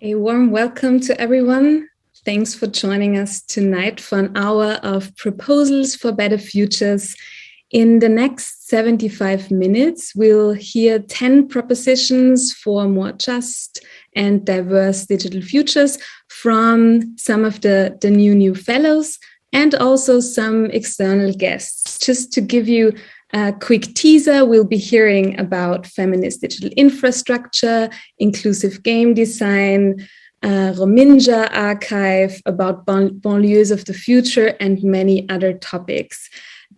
A warm welcome to everyone. Thanks for joining us tonight for an hour of proposals for better futures. In the next 75 minutes, we'll hear 10 propositions for more just and diverse digital futures from some of the new fellows and also some external guests. Just to give you a quick teaser, we'll be hearing about feminist digital infrastructure, inclusive game design, Rohingya archive, about banlieues of the future, and many other topics.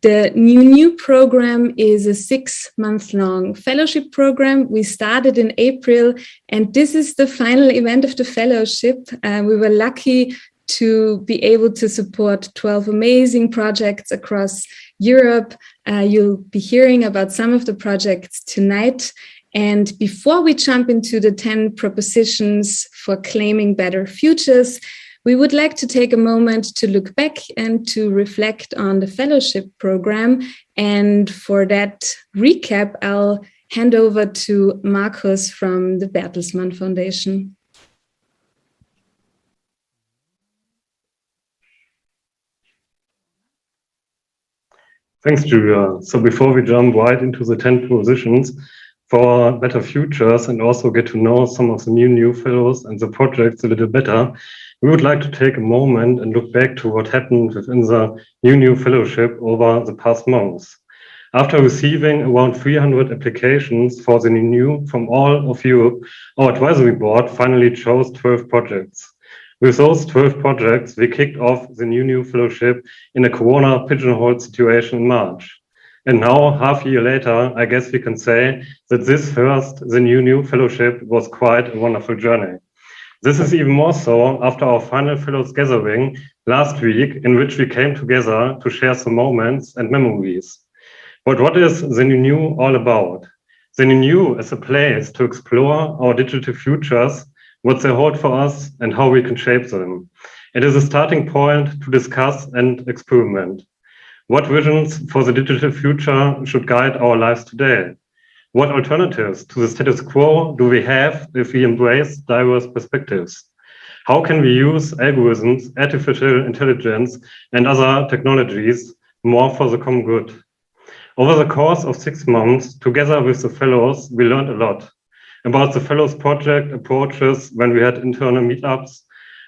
The new program is a 6-month-long fellowship program. We started in April, and this is the final event of the fellowship. We were lucky to be able to support 12 amazing projects across Europe. You'll be hearing about some of the projects tonight. And before we jump into the 10 propositions for claiming better futures, we would like to take a moment to look back and to reflect on the fellowship program. And for that recap, I'll hand over to Markus from the Bertelsmann Foundation. Thanks, Julia. So before we jump right into the 10 propositions for better futures and also get to know some of the new fellows and the projects a little better, we would like to take a moment and look back to what happened within the new fellowship over the past months. After receiving around 300 applications for the new from all of Europe, our advisory board finally chose 12 projects. With those 12 projects, we kicked off the new fellowship in a Corona pigeonhole situation in March. And now, half a year later, I guess we can say that the new fellowship was quite a wonderful journey. This is even more so after our final fellows gathering last week, in which we came together to share some moments and memories. But what is the new all about? The new is a place to explore our digital futures, what they hold for us, and how we can shape them. It is a starting point to discuss and experiment. What visions for the digital future should guide our lives today? What alternatives to the status quo do we have if we embrace diverse perspectives? How can we use algorithms, artificial intelligence, and other technologies more for the common good? Over the course of 6 months, together with the fellows, we learned a lot about the fellows project approaches when we had internal meetups,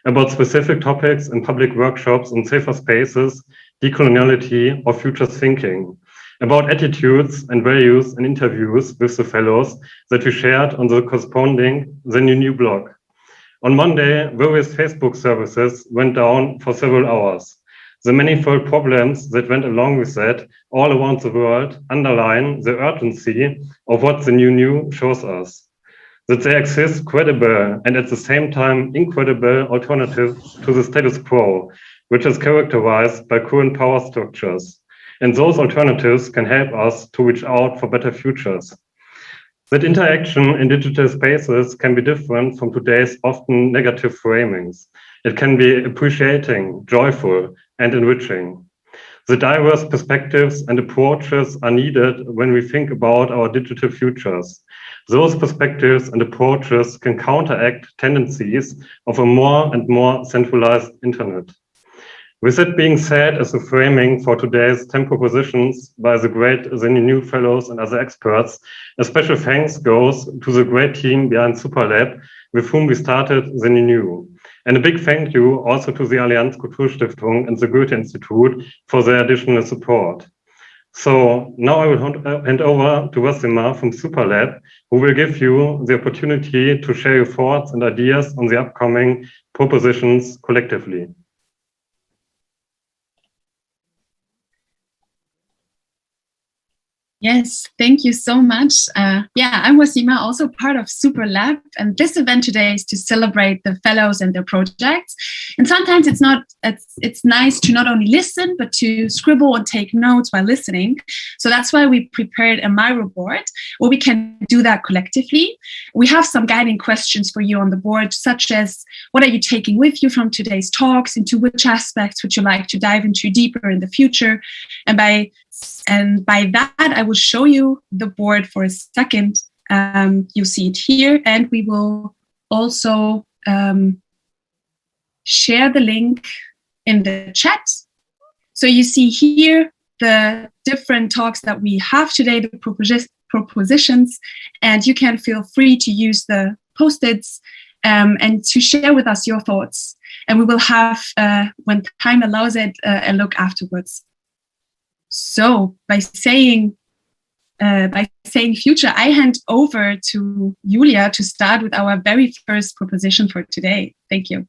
about specific topics in public workshops on safer spaces, decoloniality, or futures thinking, about attitudes and values in interviews with the fellows that we shared on the corresponding The New blog. On Monday, various Facebook services went down for several hours. The manifold problems that went along with that all around the world underline the urgency of what the new shows us. That there exist credible and at the same time incredible alternatives to the status quo, which is characterized by current power structures. And those alternatives can help us to reach out for better futures. That interaction in digital spaces can be different from today's often negative framings. It can be appreciating, joyful, and enriching. The diverse perspectives and approaches are needed when we think about our digital futures. Those perspectives and approaches can counteract tendencies of a more and more centralized internet. With that being said, as a framing for today's 10 propositions by the new fellows and other experts, a special thanks goes to the great team behind Superlab, with whom we started the new. And a big thank you also to the Allianz Kulturstiftung and the Goethe-Institut for their additional support. So now I will hand over to Wassima from Superlab, who will give you the opportunity to share your thoughts and ideas on the upcoming propositions collectively. Yes, thank you so much. I'm Wassima, also part of Superlab, and this event today is to celebrate the fellows and their projects. And sometimes it's nice to not only listen, but to scribble and take notes while listening. So that's why we prepared a Miro board, where we can do that collectively. We have some guiding questions for you on the board, such as what are you taking with you from today's talks, into which aspects would you like to dive into deeper in the future? And by that, I will show you the board for a second. You see it here, and we will also share the link in the chat. So you see here the different talks that we have today, the propositions, and you can feel free to use the post-its and to share with us your thoughts. And we will have, when time allows it, a look afterwards. So by saying future, I hand over to Julia to start with our very first proposition for today. Thank you.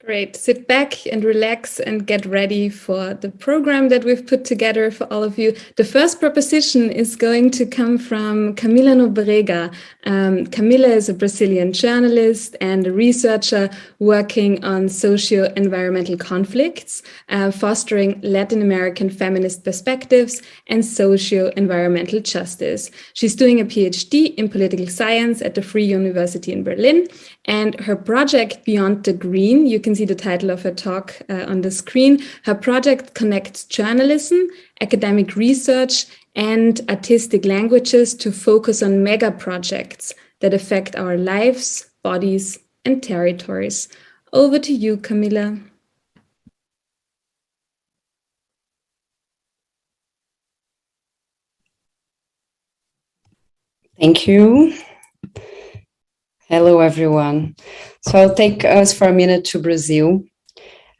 Great. Sit back and relax and get ready for the program that we've put together for all of you. The first proposition is going to come from Camila Nobrega. Camila is a Brazilian journalist and a researcher working on socio-environmental conflicts, fostering Latin American feminist perspectives and socio-environmental justice. She's doing a PhD in political science at the Free University in Berlin, and her project Beyond the Green, you can see the title of her talk on the screen. Her project connects journalism, academic research, and artistic languages to focus on mega projects that affect our lives, bodies, and territories. Over to you, Camila. Thank you. Hello, everyone. So I'll take us for a minute to Brazil.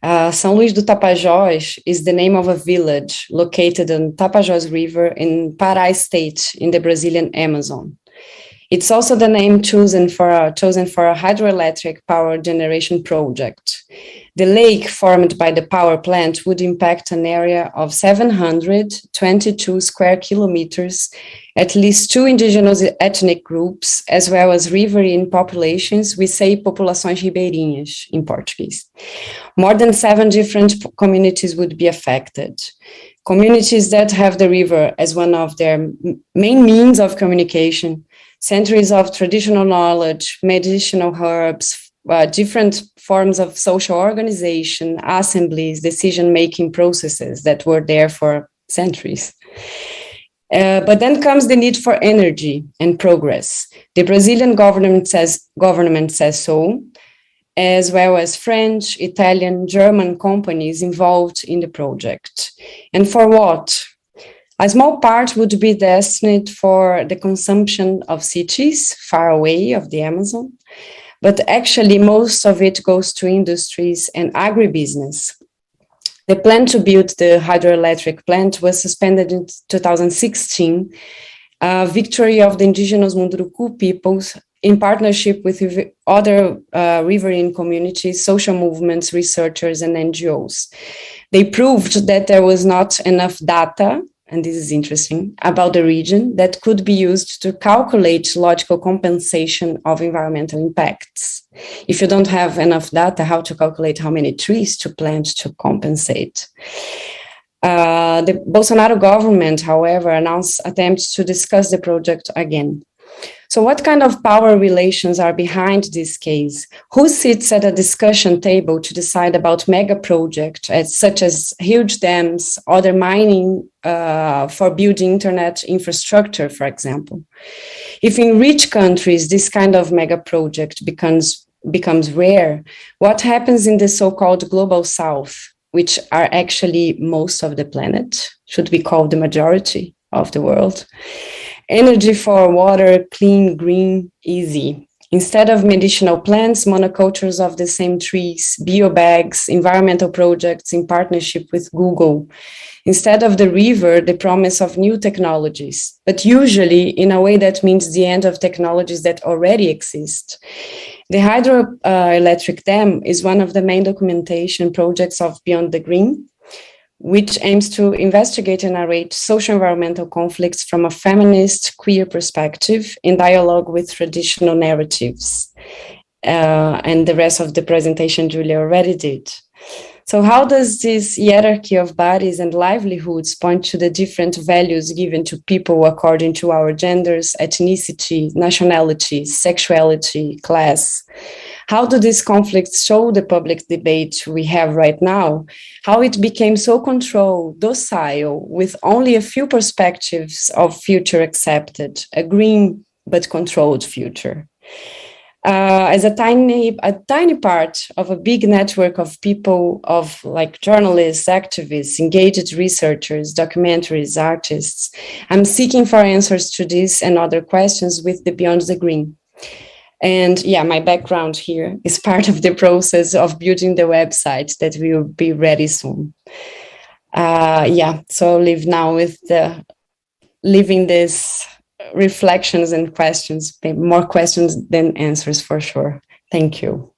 São Luís do Tapajós is the name of a village located on Tapajós River in Pará State in the Brazilian Amazon. It's also the name chosen for a hydroelectric power generation project. The lake formed by the power plant would impact an area of 722 square kilometers, at least 2 indigenous ethnic groups, as well as riverine populations. We say populações ribeirinhas in Portuguese. More than 7 different communities would be affected. Communities that have the river as one of their main means of communication, centuries of traditional knowledge, medicinal herbs, different forms of social organization, assemblies, decision-making processes that were there for centuries. But then comes the need for energy and progress. The Brazilian government says so, as well as French, Italian, German companies involved in the project. And for what? A small part would be destined for the consumption of cities far away of the Amazon, but actually most of it goes to industries and agribusiness. The plan to build the hydroelectric plant was suspended in 2016, a victory of the indigenous Munduruku peoples in partnership with other riverine communities, social movements, researchers, and NGOs. They proved that there was not enough data, and this is interesting, about the region that could be used to calculate logical compensation of environmental impacts. If you don't have enough data, how to calculate how many trees to plant to compensate? The Bolsonaro government, however, announced attempts to discuss the project again. So what kind of power relations are behind this case? Who sits at a discussion table to decide about mega projects such as huge dams, other mining for building internet infrastructure, for example? If in rich countries this kind of mega project becomes rare, what happens in the so-called global south, which are actually most of the planet, should we call the majority of the world? Energy for water, clean, green, easy. Instead of medicinal plants, monocultures of the same trees, biobags, environmental projects in partnership with Google. Instead of the river, the promise of new technologies, but usually in a way that means the end of technologies that already exist. The hydroelectric dam is one of the main documentation projects of Beyond the Green, which aims to investigate and narrate social-environmental conflicts from a feminist, queer perspective in dialogue with traditional narratives. And the rest of the presentation Julia already did. So how does this hierarchy of bodies and livelihoods point to the different values given to people according to our genders, ethnicity, nationality, sexuality, class? How do these conflicts show the public debate we have right now? How it became so controlled, docile, with only a few perspectives of future accepted, a green but controlled future? as a tiny part of a big network of people, of like journalists, activists, engaged researchers, documentaries, artists. I'm seeking for answers to this and other questions with the Beyond the Green. And yeah, my background here is part of the process of building the website that will be ready soon. So I'll leave now with leaving this reflections and questions, more questions than answers for sure. Thank you.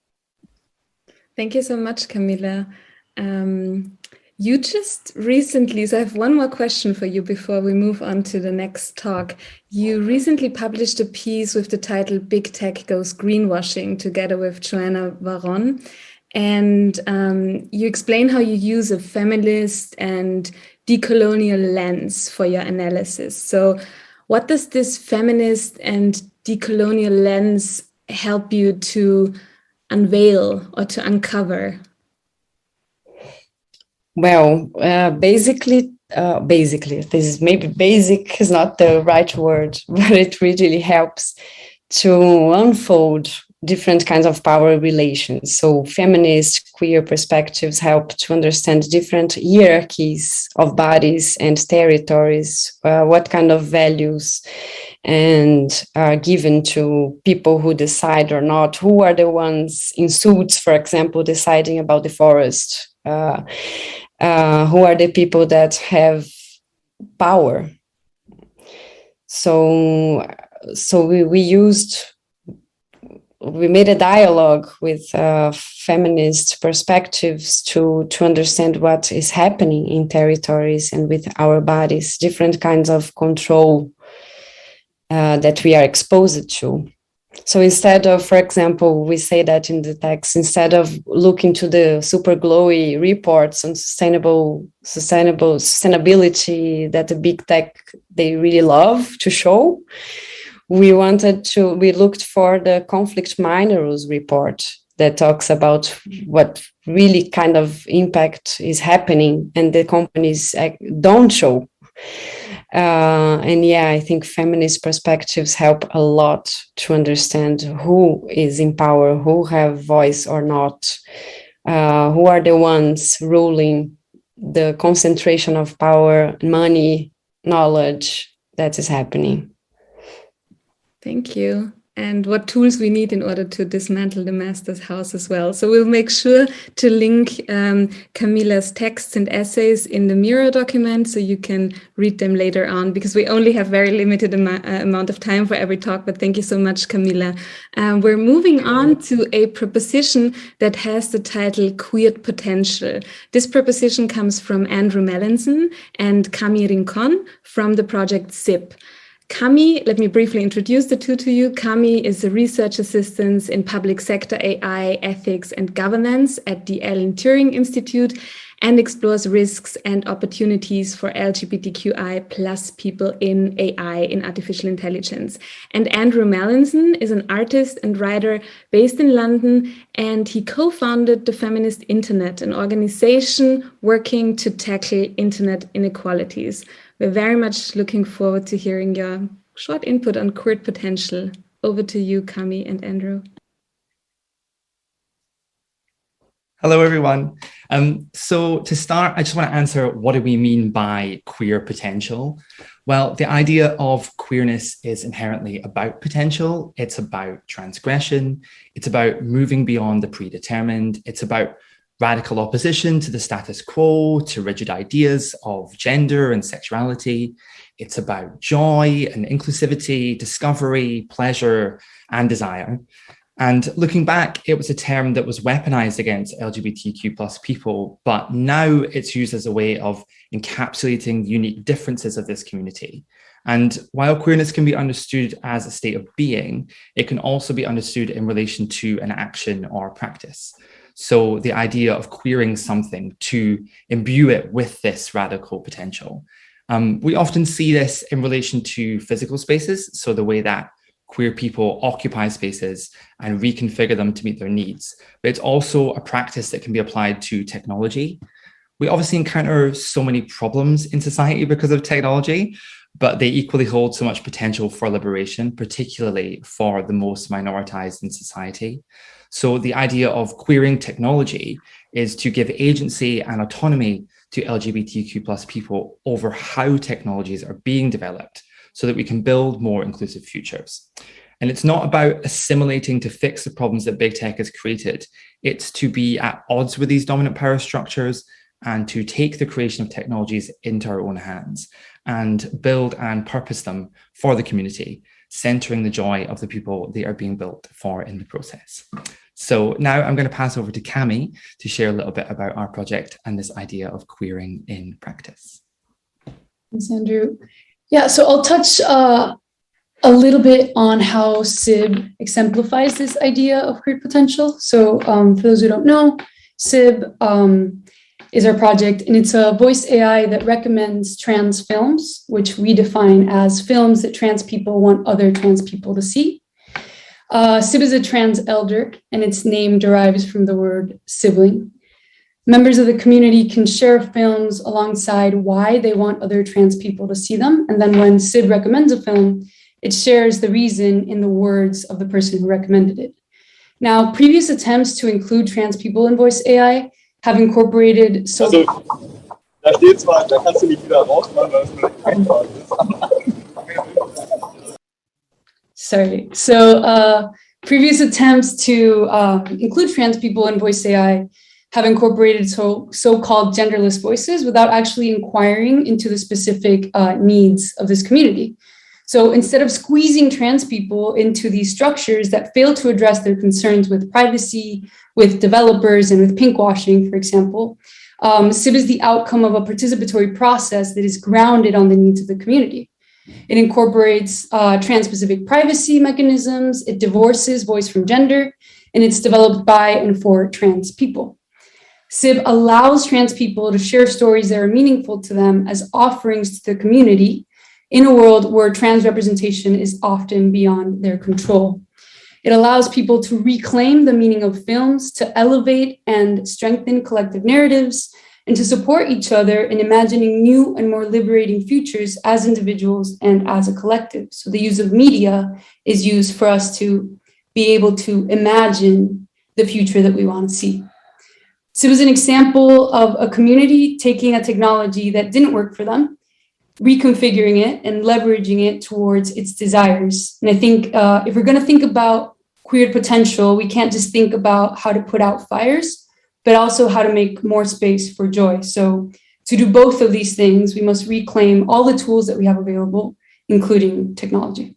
Thank you so much, Camila. You just recently, so I have one more question for you before we move on to the next talk. You recently published a piece with the title Big Tech Goes Greenwashing together with Joanna Varon. And you explain how you use a feminist and decolonial lens for your analysis. So what does this feminist and decolonial lens help you to unveil or to uncover? Well, basically, this is maybe basic is not the right word, but it really helps to unfold different kinds of power relations. So feminist, queer perspectives help to understand different hierarchies of bodies and territories, what kind of values and are given to people who decide or not, who are the ones in suits, for example, deciding about the forest, who are the people that have power. So we made a dialogue with feminist perspectives to understand what is happening in territories and with our bodies, different kinds of control that we are exposed to. So instead of, for example, we say that in the text, instead of looking to the super glowy reports on sustainability that the big tech, they really love to show, we looked for the conflict minerals report that talks about what really kind of impact is happening and the companies don't show. I think feminist perspectives help a lot to understand who is in power, who have voice or not, who are the ones ruling the concentration of power, money, knowledge that is happening. Thank you. And what tools we need in order to dismantle the master's house as well. So we'll make sure to link Camila's texts and essays in the Miro document so you can read them later on, because we only have very limited amount of time for every talk. But thank you so much, Camila. We're moving on to a proposition that has the title Queered Potential. This proposition comes from Andrew Melanson and Cami Rincon from the project ZIP. Cami, let me briefly introduce the two to you. Cami is a research assistant in public sector AI, ethics, and governance at the Alan Turing Institute and explores risks and opportunities for LGBTQI plus people in AI, in artificial intelligence. And Andrew Melanson is an artist and writer based in London, and he co-founded the Feminist Internet, an organization working to tackle internet inequalities. We're very much looking forward to hearing your short input on queer potential. Over to you, Cami and Andrew. Hello, everyone. So to start, I just want to answer, what do we mean by queer potential? Well, the idea of queerness is inherently about potential. It's about transgression. It's about moving beyond the predetermined. It's about radical opposition to the status quo, to rigid ideas of gender and sexuality. It's about joy and inclusivity, discovery, pleasure, and desire. And looking back, it was a term that was weaponized against LGBTQ plus people, but now it's used as a way of encapsulating the unique differences of this community. And while queerness can be understood as a state of being, it can also be understood in relation to an action or practice. So the idea of queering something to imbue it with this radical potential. We often see this in relation to physical spaces, so the way that queer people occupy spaces and reconfigure them to meet their needs. But it's also a practice that can be applied to technology. We obviously encounter so many problems in society because of technology, but they equally hold so much potential for liberation, particularly for the most minoritized in society. So the idea of queering technology is to give agency and autonomy to LGBTQ plus people over how technologies are being developed so that we can build more inclusive futures. And it's not about assimilating to fix the problems that big tech has created. It's to be at odds with these dominant power structures and to take the creation of technologies into our own hands and build and purpose them for the community, centering the joy of the people they are being built for in the process. So now I'm going to pass over to Cami to share a little bit about our project and this idea of queering in practice. Thanks, Andrew. Yeah, so I'll touch a little bit on how SIB exemplifies this idea of queer potential. So for those who don't know, SIB is our project, and it's a voice AI that recommends trans films, which we define as films that trans people want other trans people to see. SIB is a trans elder, and its name derives from the word sibling. Members of the community can share films alongside why they want other trans people to see them. And then when SIB recommends a film, it shares the reason in the words of the person who recommended it. Now, previous attempts to include trans people in voice AI have incorporated Also, da steht zwar, da kannst du nicht wieder rausmachen, weil es nur einfach ist. Sorry. So previous attempts to include trans people in voice AI have incorporated so-called genderless voices without actually inquiring into the specific needs of this community. So instead of squeezing trans people into these structures that fail to address their concerns with privacy, with developers, and with pinkwashing, for example, SIB is the outcome of a participatory process that is grounded on the needs of the community. It incorporates trans-specific privacy mechanisms, it divorces voice from gender, and it's developed by and for trans people. SIB allows trans people to share stories that are meaningful to them as offerings to the community in a world where trans representation is often beyond their control. It allows people to reclaim the meaning of films, to elevate and strengthen collective narratives, and to support each other in imagining new and more liberating futures as individuals and as a collective. So the use of media is used for us to be able to imagine the future that we want to see. So it was an example of a community taking a technology that didn't work for them, reconfiguring it and leveraging it towards its desires. And I think if we're going to think about queer potential, we can't just think about how to put out fires, but also how to make more space for joy. So to do both of these things, we must reclaim all the tools that we have available, including technology.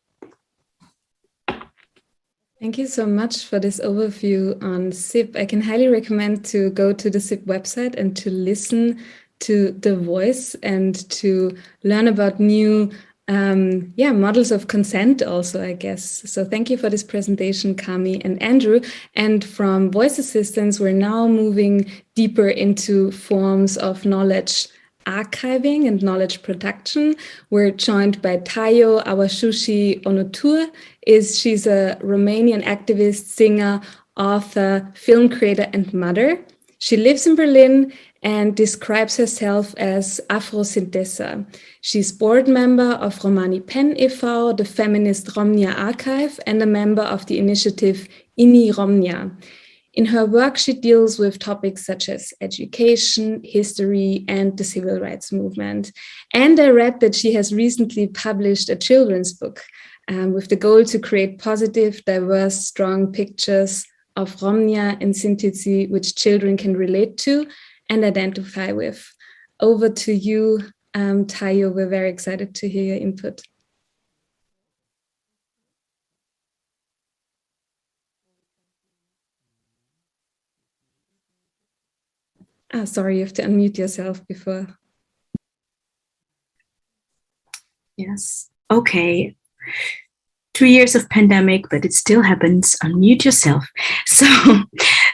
Thank you so much for this overview on SIB. I can highly recommend to go to the SIB website and to listen to the voice and to learn about new models of consent also, I guess. So thank you for this presentation, Cami and Andrew. And from voice assistants, we're now moving deeper into forms of knowledge archiving and knowledge production. We're joined by Tayo Awashushi Onotur. She's a Romanian activist, singer, author, film creator, and mother. She lives in Berlin and describes herself as Afrosintesa. She's board member of Romani Pen e.V., the feminist Romnia archive, and a member of the initiative Ini Romnia. In her work, she deals with topics such as education, history, and the civil rights movement. And I read that she has recently published a children's book with the goal to create positive, diverse, strong pictures of Romnia and Sintizi, which children can relate to and identify with. Over to you, Tayo. We're very excited to hear your input. Sorry, you have to unmute yourself before. Yes, okay. 2 years of pandemic, but it still happens. Unmute yourself. So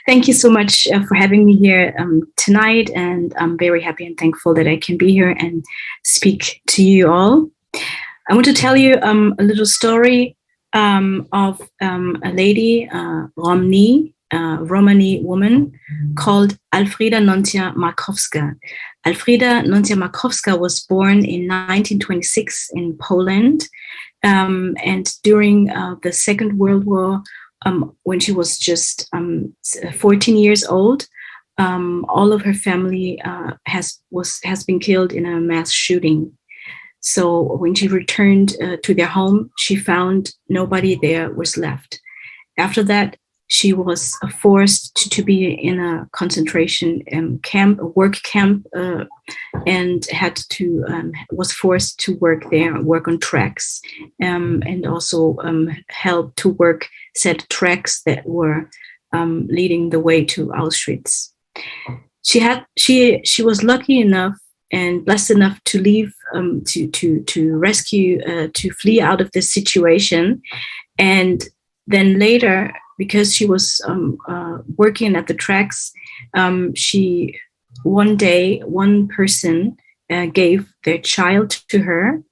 thank you so much for having me here tonight. And I'm very happy and thankful that I can be here and speak to you all. I want to tell you a little story of a lady, Romani woman called Alfreda Nontia Markowska. Alfreda Nontia-Makowska was born in 1926 in Poland. And during the Second World War, when she was just 14 years old, all of her family has been killed in a mass shooting. So when she returned to their home, she found nobody there was left. After that, she was forced to be in a concentration camp, a work camp, and was forced to work there, work on tracks, and also help to set tracks that were leading the way to Auschwitz. She was lucky enough and blessed enough to leave, to rescue, to flee out of this situation, and then later, because she was working at the tracks, one person gave their child to her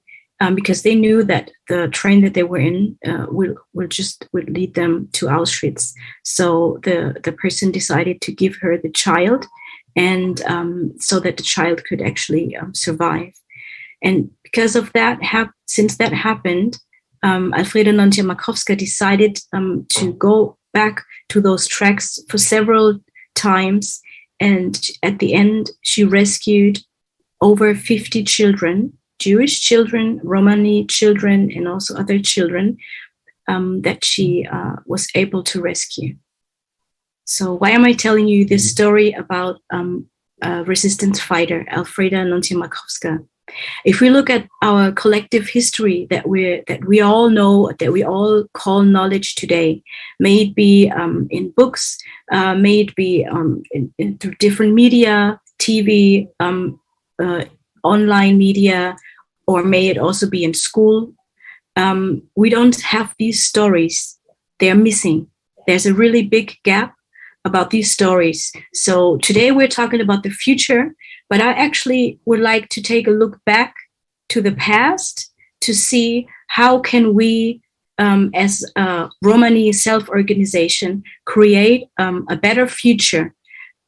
because they knew that the train that they were in would lead them to Auschwitz. So the person decided to give her the child, and so that the child could actually survive. And because of that, since that happened, Alfreda Nontia-Makowska decided to go back to those tracks for several times. And at the end, she rescued over 50 children, Jewish children, Romani children, and also other children that she was able to rescue. So why am I telling you this story about a resistance fighter, Alfreda Nontia-Makowska? If we look at our collective history that we all know, that we all call knowledge today, may it be in books, may it be through different media, TV, online media, or may it also be in school, we don't have these stories. They're missing. There's a really big gap about these stories. So today we're talking about the future, but I actually would like to take a look back to the past to see how can we, as a Romani self-organization, create a better future.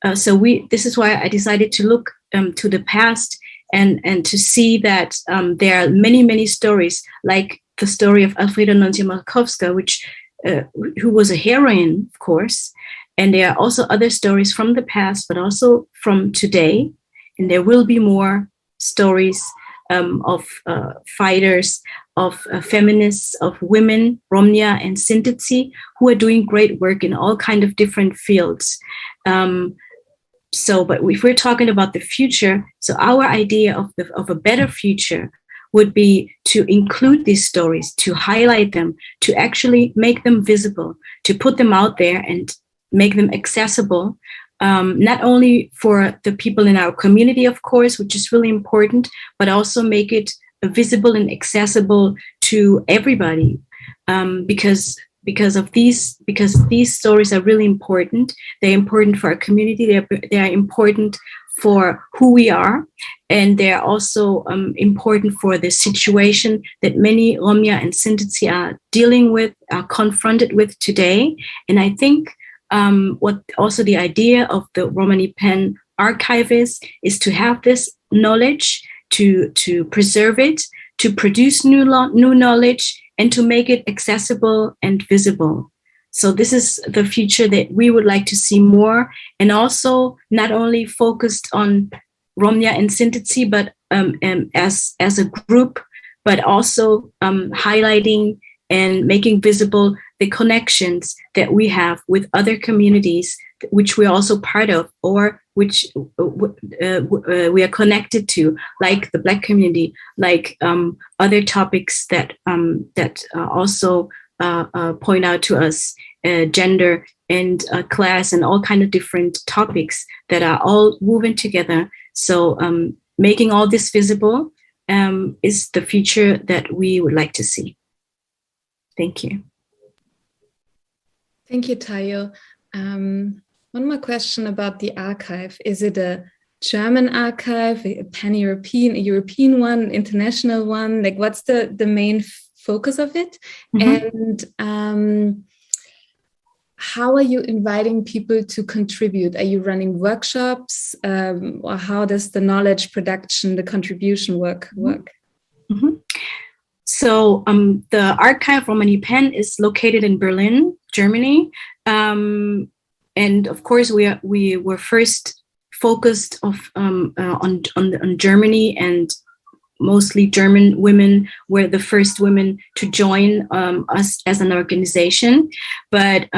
This is why I decided to look to the past and to see that there are many, many stories, like the story of Alfreda Nontia-Makowska, who was a heroine, of course. And there are also other stories from the past, but also from today. And there will be more stories of fighters, of feminists, of women, Romnia and Sintetsi, who are doing great work in all kinds of different fields. But if we're talking about the future, so our idea of a better future would be to include these stories, to highlight them, to actually make them visible, to put them out there and make them accessible, not only for the people in our community, of course, which is really important, but also make it visible and accessible to everybody, because these stories are really important. They're important for our community. They are important for who we are, and they're also important for the situation that many Romnia and Sintetsi are dealing with, are confronted with today. And I think what also the idea of the Romani Pen archive is to have this knowledge, to preserve it, to produce new knowledge, and to make it accessible and visible. So this is the future that we would like to see more, and also not only focused on Romnia and Sintetsi, but as a group, but also highlighting and making visible the connections that we have with other communities, which we're also part of, or which we are connected to, like the Black community, like other topics that also point out to us gender and class and all kind of different topics that are all moving together. So making all this visible is the future that we would like to see. Thank you. Thank you, Tayo. One more question about the archive. Is it a German archive, a pan-European, a European one, international one? Like, what's the main focus of it? Mm-hmm. And how are you inviting people to contribute? Are you running workshops, or how does the knowledge production, the contribution work? Mm-hmm. So the archive Romani Pen is located in Berlin, Germany, and of course we were first focused on Germany, and mostly German women were the first women to join us as an organization. But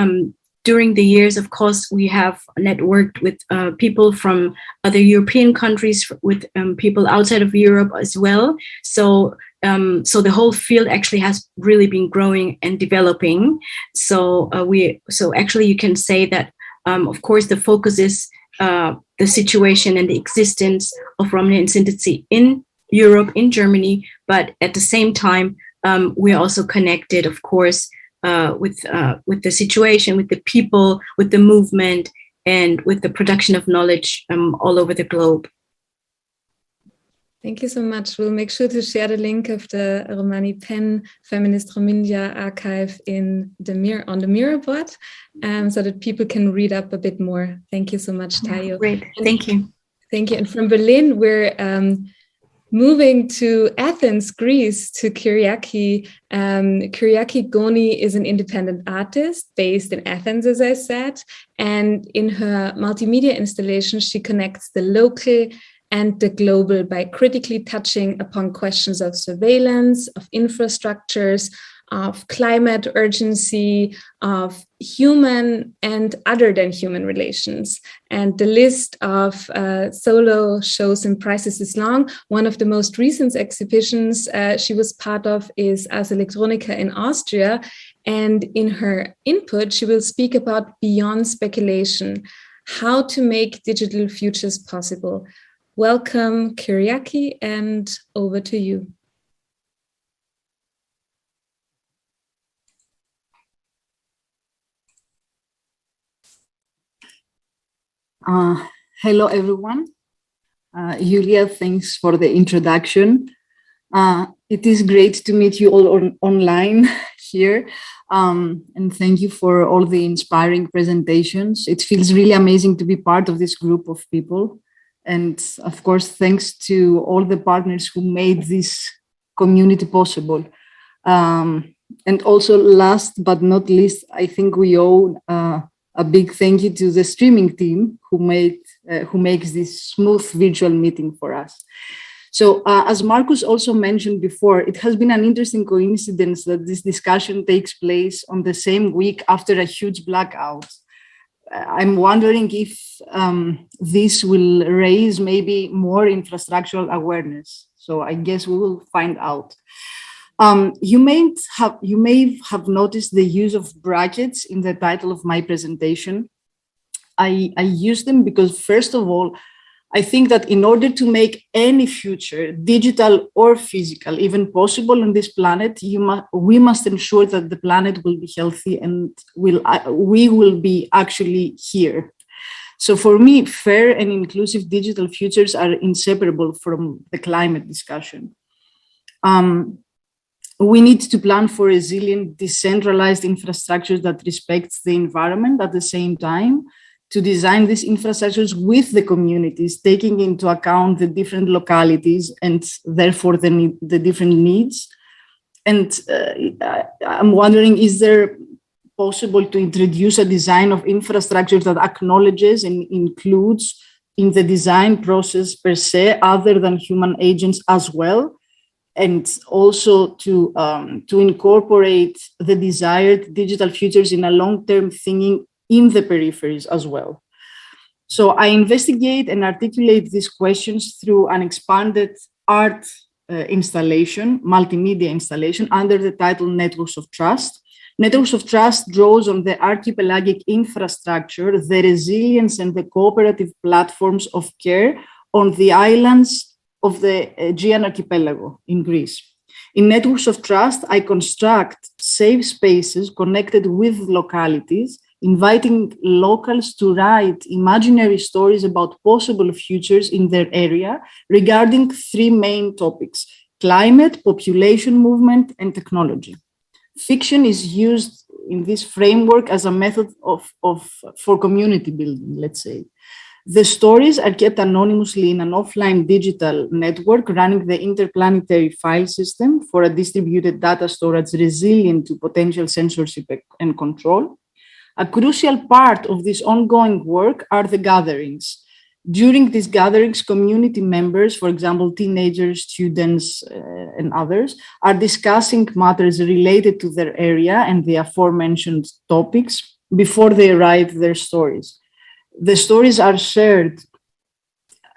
during the years, of course, we have networked with people from other European countries, with people outside of Europe as well. So the whole field actually has really been growing and developing. So actually you can say that, of course, the focus is the situation and the existence of Romani and Sinti in Europe, in Germany, but at the same time, we're also connected, of course, with the situation, with the people, with the movement, and with the production of knowledge all over the globe. Thank you so much. We'll make sure to share the link of the Romani Pen Feminist Rominja archive on the Miro board, so that people can read up a bit more. Thank you so much, Tayo. Great. Thank you. Thank you. And from Berlin, we're moving to Athens, Greece, to Kyriaki. Kyriaki Goni is an independent artist based in Athens, as I said. And in her multimedia installation, she connects the local and the global by critically touching upon questions of surveillance, of infrastructures, of climate urgency, of human and other than human relations. And the list of solo shows and prizes is long. One of the most recent exhibitions she was part of is Ars Electronica in Austria. And in her input, she will speak about beyond speculation, how to make digital futures possible. Welcome, Kyriaki, and over to you. Hello, everyone. Julia, thanks for the introduction. It is great to meet you all online here. And thank you for all the inspiring presentations. It feels really amazing to be part of this group of people. And of course, thanks to all the partners who made this community possible. And also, last but not least, I think we owe a big thank you to the streaming team who makes this smooth virtual meeting for us. So as Marcus also mentioned before, it has been an interesting coincidence that this discussion takes place on the same week after a huge blackout. I'm wondering if this will raise maybe more infrastructural awareness. So I guess we will find out. You may have noticed the use of brackets in the title of my presentation. I use them because, first of all, I think that in order to make any future, digital or physical, even possible on this planet, we must ensure that the planet will be healthy and we will be actually here. So for me, fair and inclusive digital futures are inseparable from the climate discussion. We need to plan for resilient, decentralized infrastructures that respects the environment at the same time, to design these infrastructures with the communities, taking into account the different localities and therefore the different needs. And I'm wondering, is there possible to introduce a design of infrastructure that acknowledges and includes in the design process per se, other than human agents as well? And also to incorporate the desired digital futures in a long-term thinking in the peripheries as well. So I investigate and articulate these questions through an expanded art installation, multimedia installation, under the title Networks of Trust. Networks of Trust draws on the archipelagic infrastructure, the resilience and the cooperative platforms of care on the islands of the Aegean archipelago in Greece. In Networks of Trust, I construct safe spaces connected with localities, inviting locals to write imaginary stories about possible futures in their area regarding three main topics: climate, population movement, and technology. Fiction is used this framework as a method for community building, let's say. The stories are kept anonymously in an offline digital network running the interplanetary file system for a distributed data storage resilient to potential censorship and control. A crucial part of this ongoing work are the gatherings. During these gatherings, community members, for example, teenagers, students, and others, are discussing matters related to their area and the aforementioned topics before they write their stories. The stories are shared,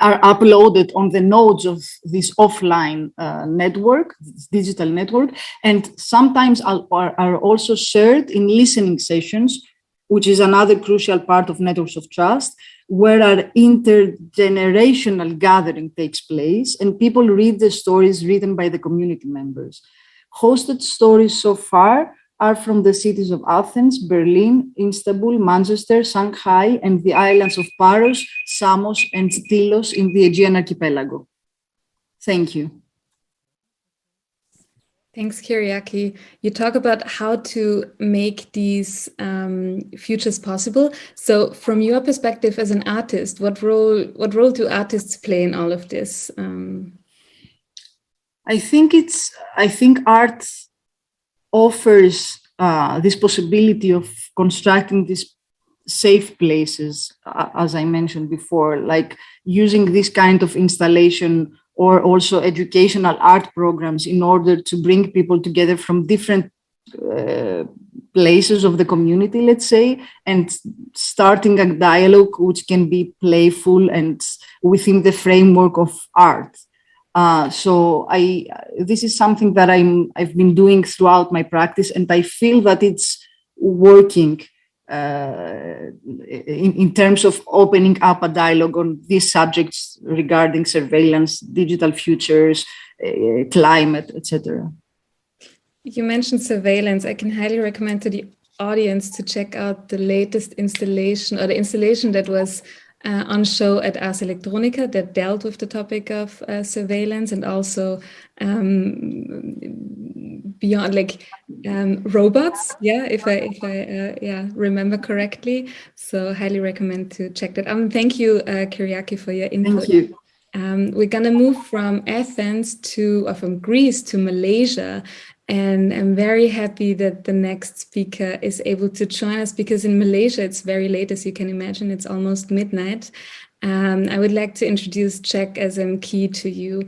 are uploaded on the nodes of this offline network, this digital network, and sometimes are also shared in listening sessions, which is another crucial part of networks of trust, where an intergenerational gathering takes place and people read the stories written by the community members. Hosted stories so far are from the cities of Athens, Berlin, Istanbul, Manchester, Shanghai, and the islands of Paros, Samos, and Tilos in the Aegean archipelago. Thank you. Thanks, Kyriaki. You talk about how to make these futures possible. So from your perspective as an artist, what role do artists play in all of this? I think art offers this possibility of constructing these safe places, as I mentioned before, like using this kind of installation or also educational art programs in order to bring people together from different places of the community, let's say, and starting a dialogue which can be playful and within the framework of art. So this is something that I've been doing throughout my practice, and I feel that it's working in terms of opening up a dialogue on these subjects regarding surveillance, digital futures, climate, etc. You mentioned surveillance. I can highly recommend to the audience to check out the latest installation, or the installation that was on show at Ars Electronica that dealt with the topic of surveillance, and also beyond, like robots. Yeah, if I remember correctly. So highly recommend to check that out. Thank you, Kyriaki, for your input. Thank you. We're gonna move from Athens from Greece to Malaysia. And I'm very happy that the next speaker is able to join us, because in Malaysia, it's very late, as you can imagine, it's almost midnight. I would like to introduce Jack Azamki to you.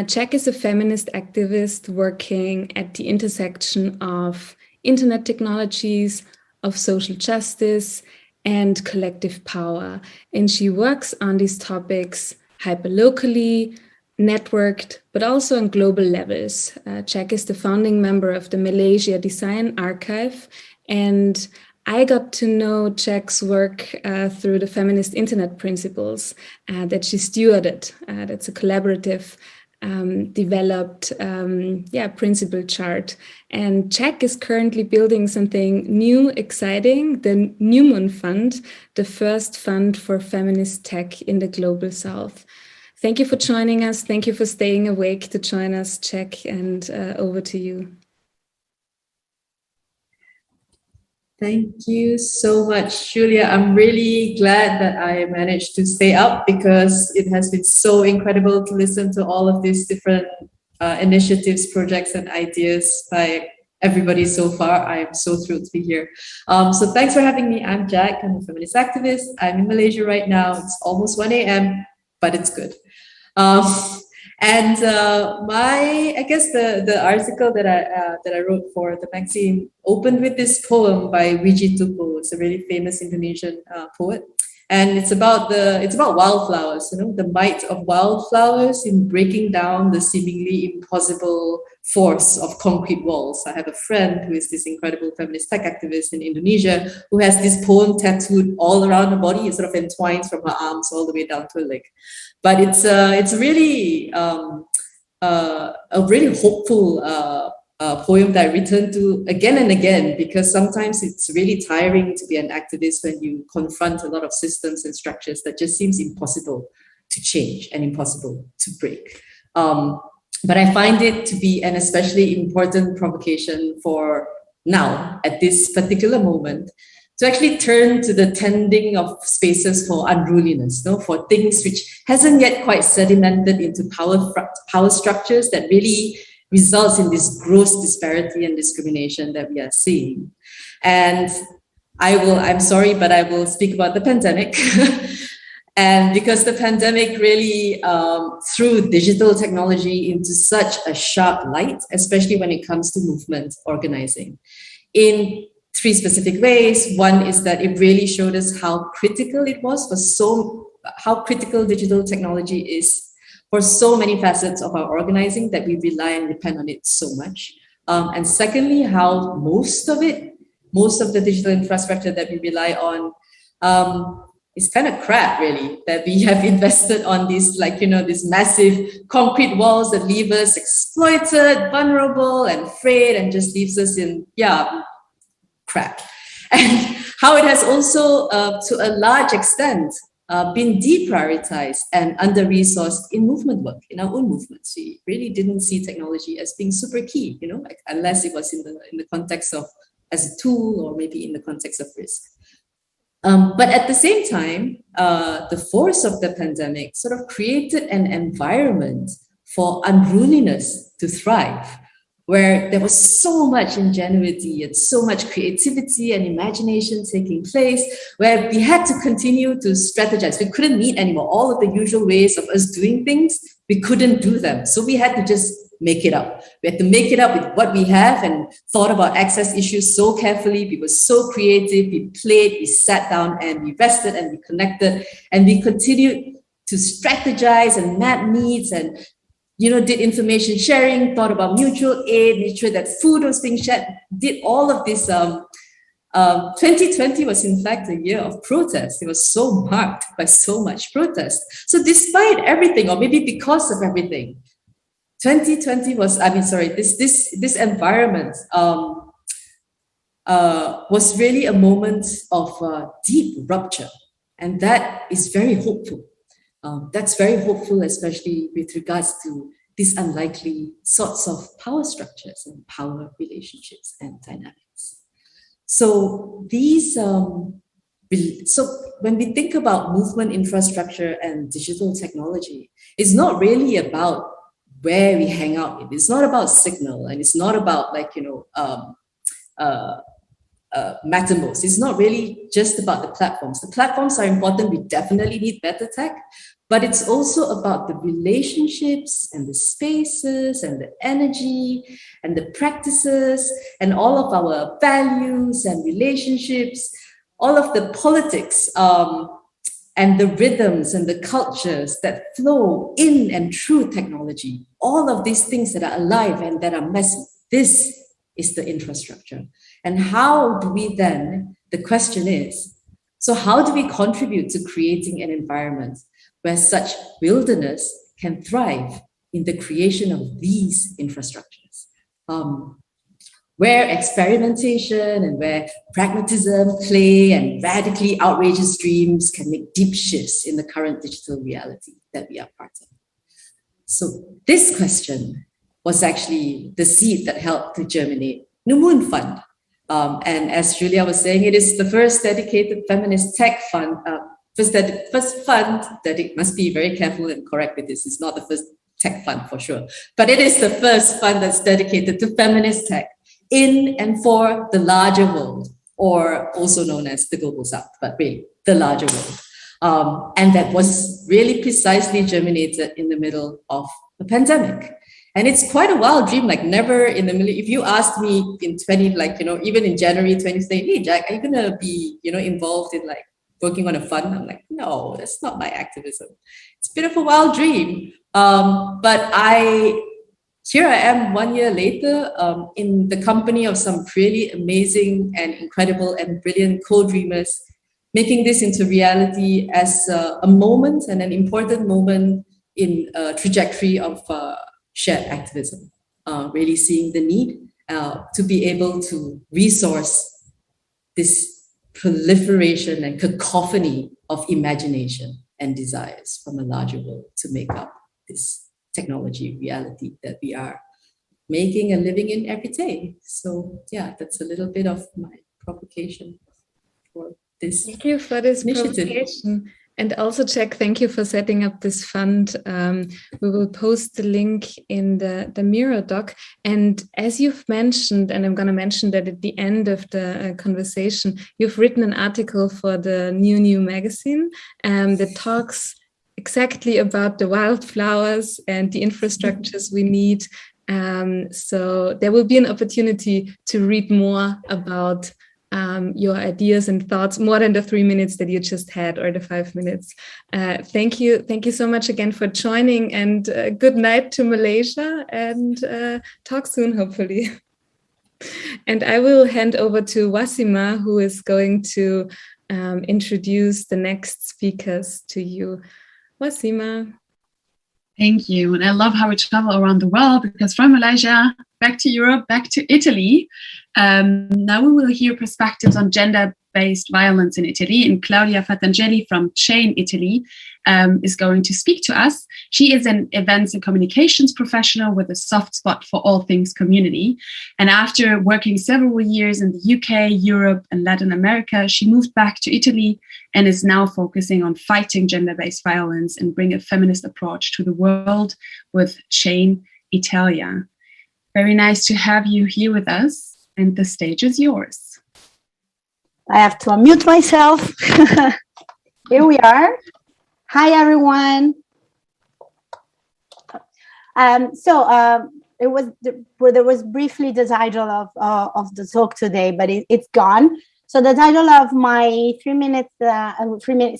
Jack is a feminist activist working at the intersection of internet technologies, of social justice, and collective power. And she works on these topics hyperlocally, networked, but also on global levels. Jack is the founding member of the Malaysia Design Archive, and I got to know Jack's work through the Feminist Internet Principles that she stewarded. That's a collaborative, developed principle chart. And Jack is currently building something new, exciting, the Newman Fund, the first fund for feminist tech in the global south. Thank you for joining us. Thank you for staying awake to join us, Jack, and over to you. Thank you so much, Julia. I'm really glad that I managed to stay up, because it has been so incredible to listen to all of these different initiatives, projects, and ideas by everybody so far. I am so thrilled to be here. So thanks for having me. I'm Jack. I'm a feminist activist. I'm in Malaysia right now. It's almost 1 a.m., but it's good. I guess the article that I wrote for the magazine opened with this poem by Wiji Tupu. It's a really famous Indonesian poet, and it's about wildflowers. You know, the might of wildflowers in breaking down the seemingly impossible force of concrete walls. I have a friend who is this incredible feminist tech activist in Indonesia who has this poem tattooed all around her body. It sort of entwines from her arms all the way down to her leg. But it's really a really hopeful poem that I return to again and again, because sometimes it's really tiring to be an activist when you confront a lot of systems and structures that just seems impossible to change and impossible to break. But I find it to be an especially important provocation for now at this particular moment to actually turn to the tending of spaces for unruliness, for things which hasn't yet quite sedimented into power structures that really results in this gross disparity and discrimination that we are seeing. And I'm sorry, but I will speak about the pandemic. And because the pandemic really threw digital technology into such a sharp light, especially when it comes to movement organizing, in 3 specific ways. One is that it really showed us how critical it was how critical digital technology is for so many facets of our organizing that we rely and depend on it so much. And secondly, how most of the digital infrastructure that we rely on is kind of crap, really, that we have invested on these, these massive concrete walls that leave us exploited, vulnerable, and frayed, and just leaves us in, crap. And how it has also, to a large extent, been deprioritized and under-resourced in movement work, in our own movements. We really didn't see technology as being super key, unless it was in the context of as a tool or maybe in the context of risk. But at the same time, the force of the pandemic sort of created an environment for unruliness to thrive, where there was so much ingenuity and so much creativity and imagination taking place, where we had to continue to strategize. We couldn't meet anymore. All of the usual ways of us doing things, we couldn't do them. So we had to just make it up. We had to make it up with what we have and thought about access issues so carefully. We were so creative. We played, we sat down and we rested and we connected and we continued to strategize and map needs and did information sharing, thought about mutual aid, made sure that food was being shared, did all of this. 2020 was in fact a year of protest. It was so marked by so much protest. So despite everything, or maybe because of everything, 2020 was, this environment was really a moment of deep rupture. And that is very hopeful. That's very hopeful, especially with regards to these unlikely sorts of power structures and power relationships and dynamics. So when we think about movement infrastructure and digital technology, it's not really about where we hang out. It's not about signal, and it's not about Mattermost. It's not really just about the platforms. The platforms are important. We definitely need better tech, but it's also about the relationships and the spaces and the energy and the practices and all of our values and relationships, all of the politics and the rhythms and the cultures that flow in and through technology. All of these things that are alive and that are messy. This is the infrastructure. And how do we then, the question is, so how do we contribute to creating an environment where such wilderness can thrive in the creation of these infrastructures? Where experimentation and where pragmatism, play, and radically outrageous dreams can make deep shifts in the current digital reality that we are part of. So this question was actually the seed that helped to germinate New Moon Fund. And as Julia was saying, it is the first dedicated feminist tech fund, first fund that it must be very careful and correct with this. It's not the first tech fund for sure, but it is the first fund that's dedicated to feminist tech in and for the larger world, or also known as the Global South, but really the larger world. And that was really precisely germinated in the middle of the pandemic. And it's quite a wild dream, never in the middle. If you asked me in even in January 2020, hey, Jack, are you gonna be, involved in working on a fund? I'm like, no, that's not my activism. It's a bit of a wild dream. But here I am 1 year later in the company of some really amazing and incredible and brilliant co-dreamers, making this into reality as a moment and an important moment in a trajectory of shared activism, really seeing the need to be able to resource this proliferation and cacophony of imagination and desires from a larger world to make up this technology reality that we are making and living in every day. So yeah, that's a little bit of my provocation for this. Thank you for this initiative. provocation. And also, Jack, thank you for setting up this fund. We will post the link in the Miro doc. And as you've mentioned, and I'm going to mention that at the end of the conversation, you've written an article for the New magazine that talks exactly about the wildflowers and the infrastructures we need. So there will be an opportunity to read more about your ideas and thoughts, more than the 3 minutes that you just had, or the 5 minutes. Thank you so much again for joining, and good night to Malaysia, and talk soon, hopefully. And I will hand over to Wasima, who is going to introduce the next speakers to you. Wasima. Thank you. And I love how we travel around the world, because from Malaysia, back to Europe, back to Italy. Now we will hear perspectives on gender-based violence in Italy. And Claudia Fatangeli from Chain Italy is going to speak to us. She is an events and communications professional with a soft spot for all things community. And after working several years in the UK, Europe, and Latin America, she moved back to Italy and is now focusing on fighting gender-based violence and bring a feminist approach to the world with Chain Italia. Very nice to have you here with us, and the stage is yours. I have to unmute myself. Here we are. Hi, everyone. There was briefly the title of the talk today, but it's gone. So the title of my 3 minute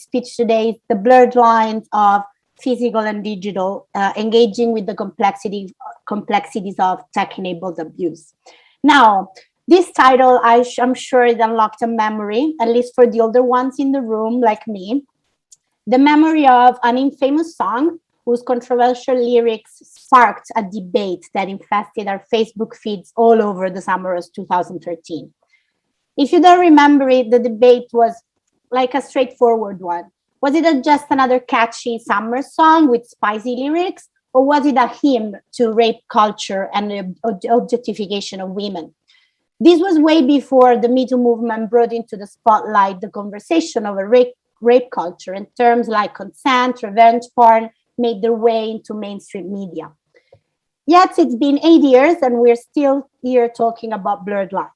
speech today is "The Blurred Lines of Physical and Digital, Engaging with the Complexities of Tech-Enabled Abuse." Now, this title, I'm sure it unlocked a memory, at least for the older ones in the room like me, the memory of an infamous song whose controversial lyrics sparked a debate that infested our Facebook feeds all over the summer of 2013. If you don't remember it, the debate was like a straightforward one. Was it just another catchy summer song with spicy lyrics, or was it a hymn to rape culture and the objectification of women? This was way before the Me Too movement brought into the spotlight the conversation of a rape culture, and terms like consent, revenge porn made their way into mainstream media. Yet it's been 8 years and we're still here talking about blurred lines.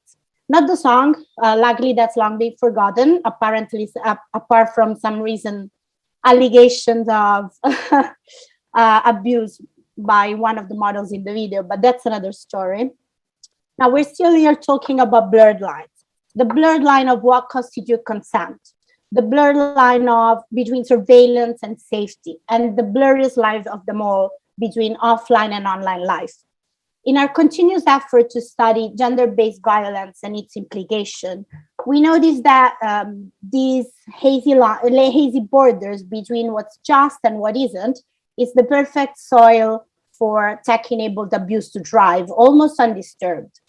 Not the song, luckily that's long been forgotten, apparently, apart from some recent allegations of abuse by one of the models in the video, but that's another story. Now we're still here talking about blurred lines. The blurred line of what constitutes consent, the blurred line of between surveillance and safety, and the blurriest lines of them all between offline and online life. In our continuous effort to study gender-based violence and its implication, we noticed that these hazy borders between what's just and what isn't is the perfect soil for tech-enabled abuse to thrive, almost undisturbed.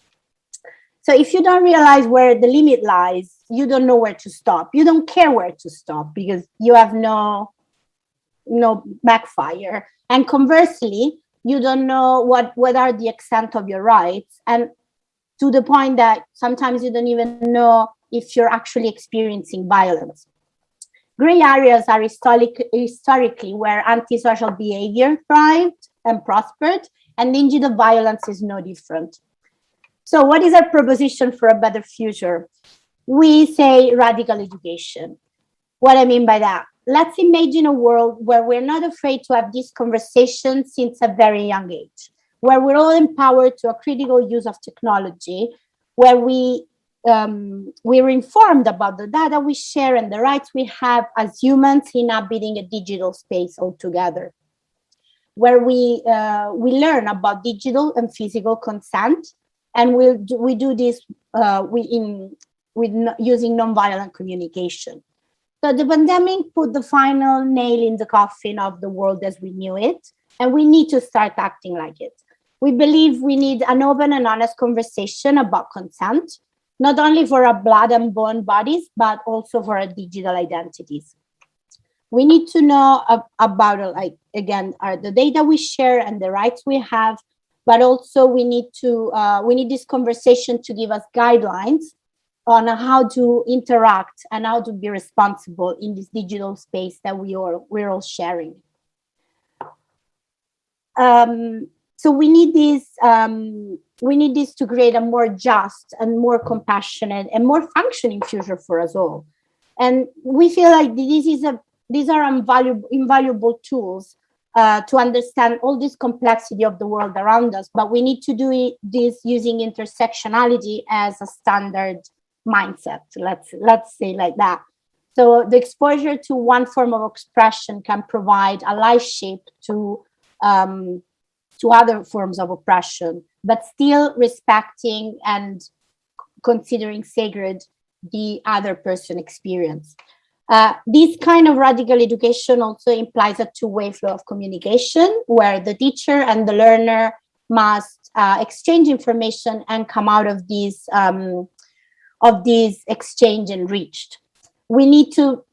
So if you don't realize where the limit lies, you don't know where to stop. You don't care where to stop because you have no backfire. And conversely, you don't know what are the extent of your rights, and to the point that sometimes you don't even know if you're actually experiencing violence. Gray areas are historically where antisocial behavior thrived and prospered, and digital violence is no different. So what is our proposition for a better future? We say radical education. What I mean by that? Let's imagine a world where we're not afraid to have these conversations since a very young age, where we're all empowered to a critical use of technology, where we're informed about the data we share and the rights we have as humans inhabiting a digital space altogether, where we learn about digital and physical consent, and we do this using nonviolent communication. So the pandemic put the final nail in the coffin of the world as we knew it, and we need to start acting like it. We believe we need an open and honest conversation about consent, not only for our blood and bone bodies, but also for our digital identities. We need to know about, the data we share and the rights we have, but also we need this conversation to give us guidelines on how to interact and how to be responsible in this digital space that we're all sharing. So we need this to create a more just and more compassionate and more functioning future for us all. And we feel like these are invaluable tools to understand all this complexity of the world around us. But we need to do this using intersectionality as a standard mindset. Let's say like that. So the exposure to one form of expression can provide a life shape to other forms of oppression, but still respecting and considering sacred the other person experience. This kind of radical education also implies a two-way flow of communication, where the teacher and the learner must exchange information and come out of these exchange enriched. We need to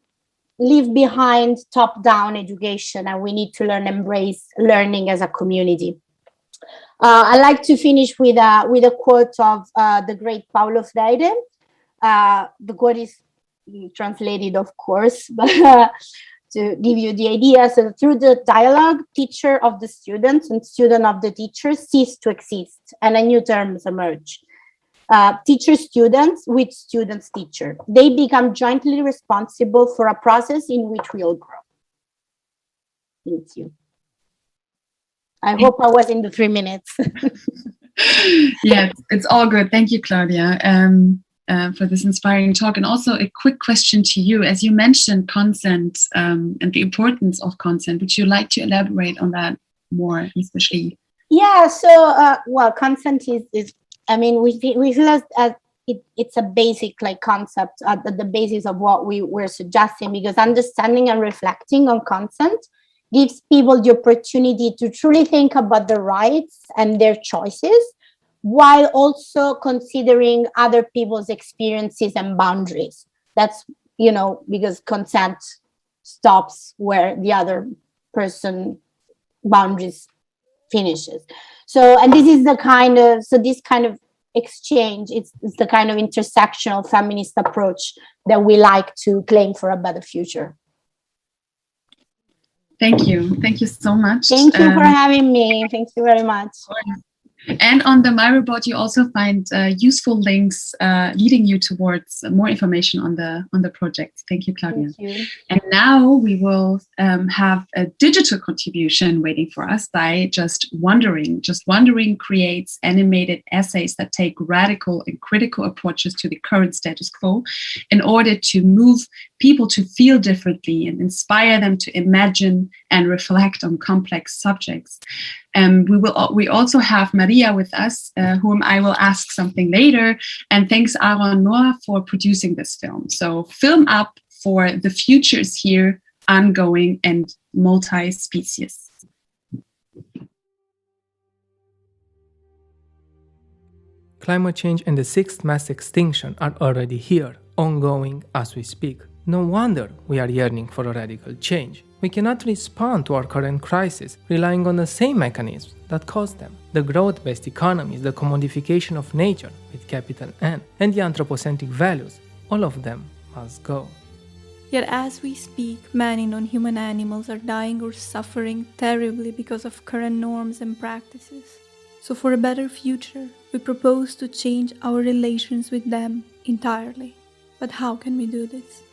leave behind top-down education, and we need to embrace learning as a community. I like to finish with a quote of the great Paulo Freire. The quote is translated, of course, but to give you the idea. So through the dialogue, teacher of the students and student of the teacher cease to exist, and a new terms emerge. Teacher students with students teacher. They become jointly responsible for a process in which we all grow. Thank you. I hope I was in the 3 minutes. Yeah, it's all good. Thank you, Claudia, for this inspiring talk. And also a quick question to you. As you mentioned consent and the importance of consent, would you like to elaborate on that more, especially? Yeah, so, well, consent is I mean, we feel as it's a basic concept at the basis of what we were suggesting, because understanding and reflecting on consent gives people the opportunity to truly think about their rights and their choices, while also considering other people's experiences and boundaries. That's, because consent stops where the other person boundaries finishes. So, and this is this kind of exchange, it's the kind of intersectional feminist approach that we like to claim for a better future. Thank you. Thank you so much. Thank you for having me. Thank you very much. And on the My Report, you also find useful links leading you towards more information on the project. Thank you, Claudia. Thank you. And now we will have a digital contribution waiting for us by Just Wondering. Just Wondering creates animated essays that take radical and critical approaches to the current status quo in order to move people to feel differently and inspire them to imagine and reflect on complex subjects. We also have Maria with us, whom I will ask something later. And thanks, Aaron Noah, for producing this film. So Film Up for the Future is here, ongoing and multi-species. Climate change and the sixth mass extinction are already here, ongoing as we speak. No wonder we are yearning for a radical change. We cannot respond to our current crisis relying on the same mechanisms that caused them. The growth-based economies, the commodification of nature with capital N, and the anthropocentric values, all of them must go. Yet as we speak, many non-human animals are dying or suffering terribly because of current norms and practices. So for a better future, we propose to change our relations with them entirely. But how can we do this?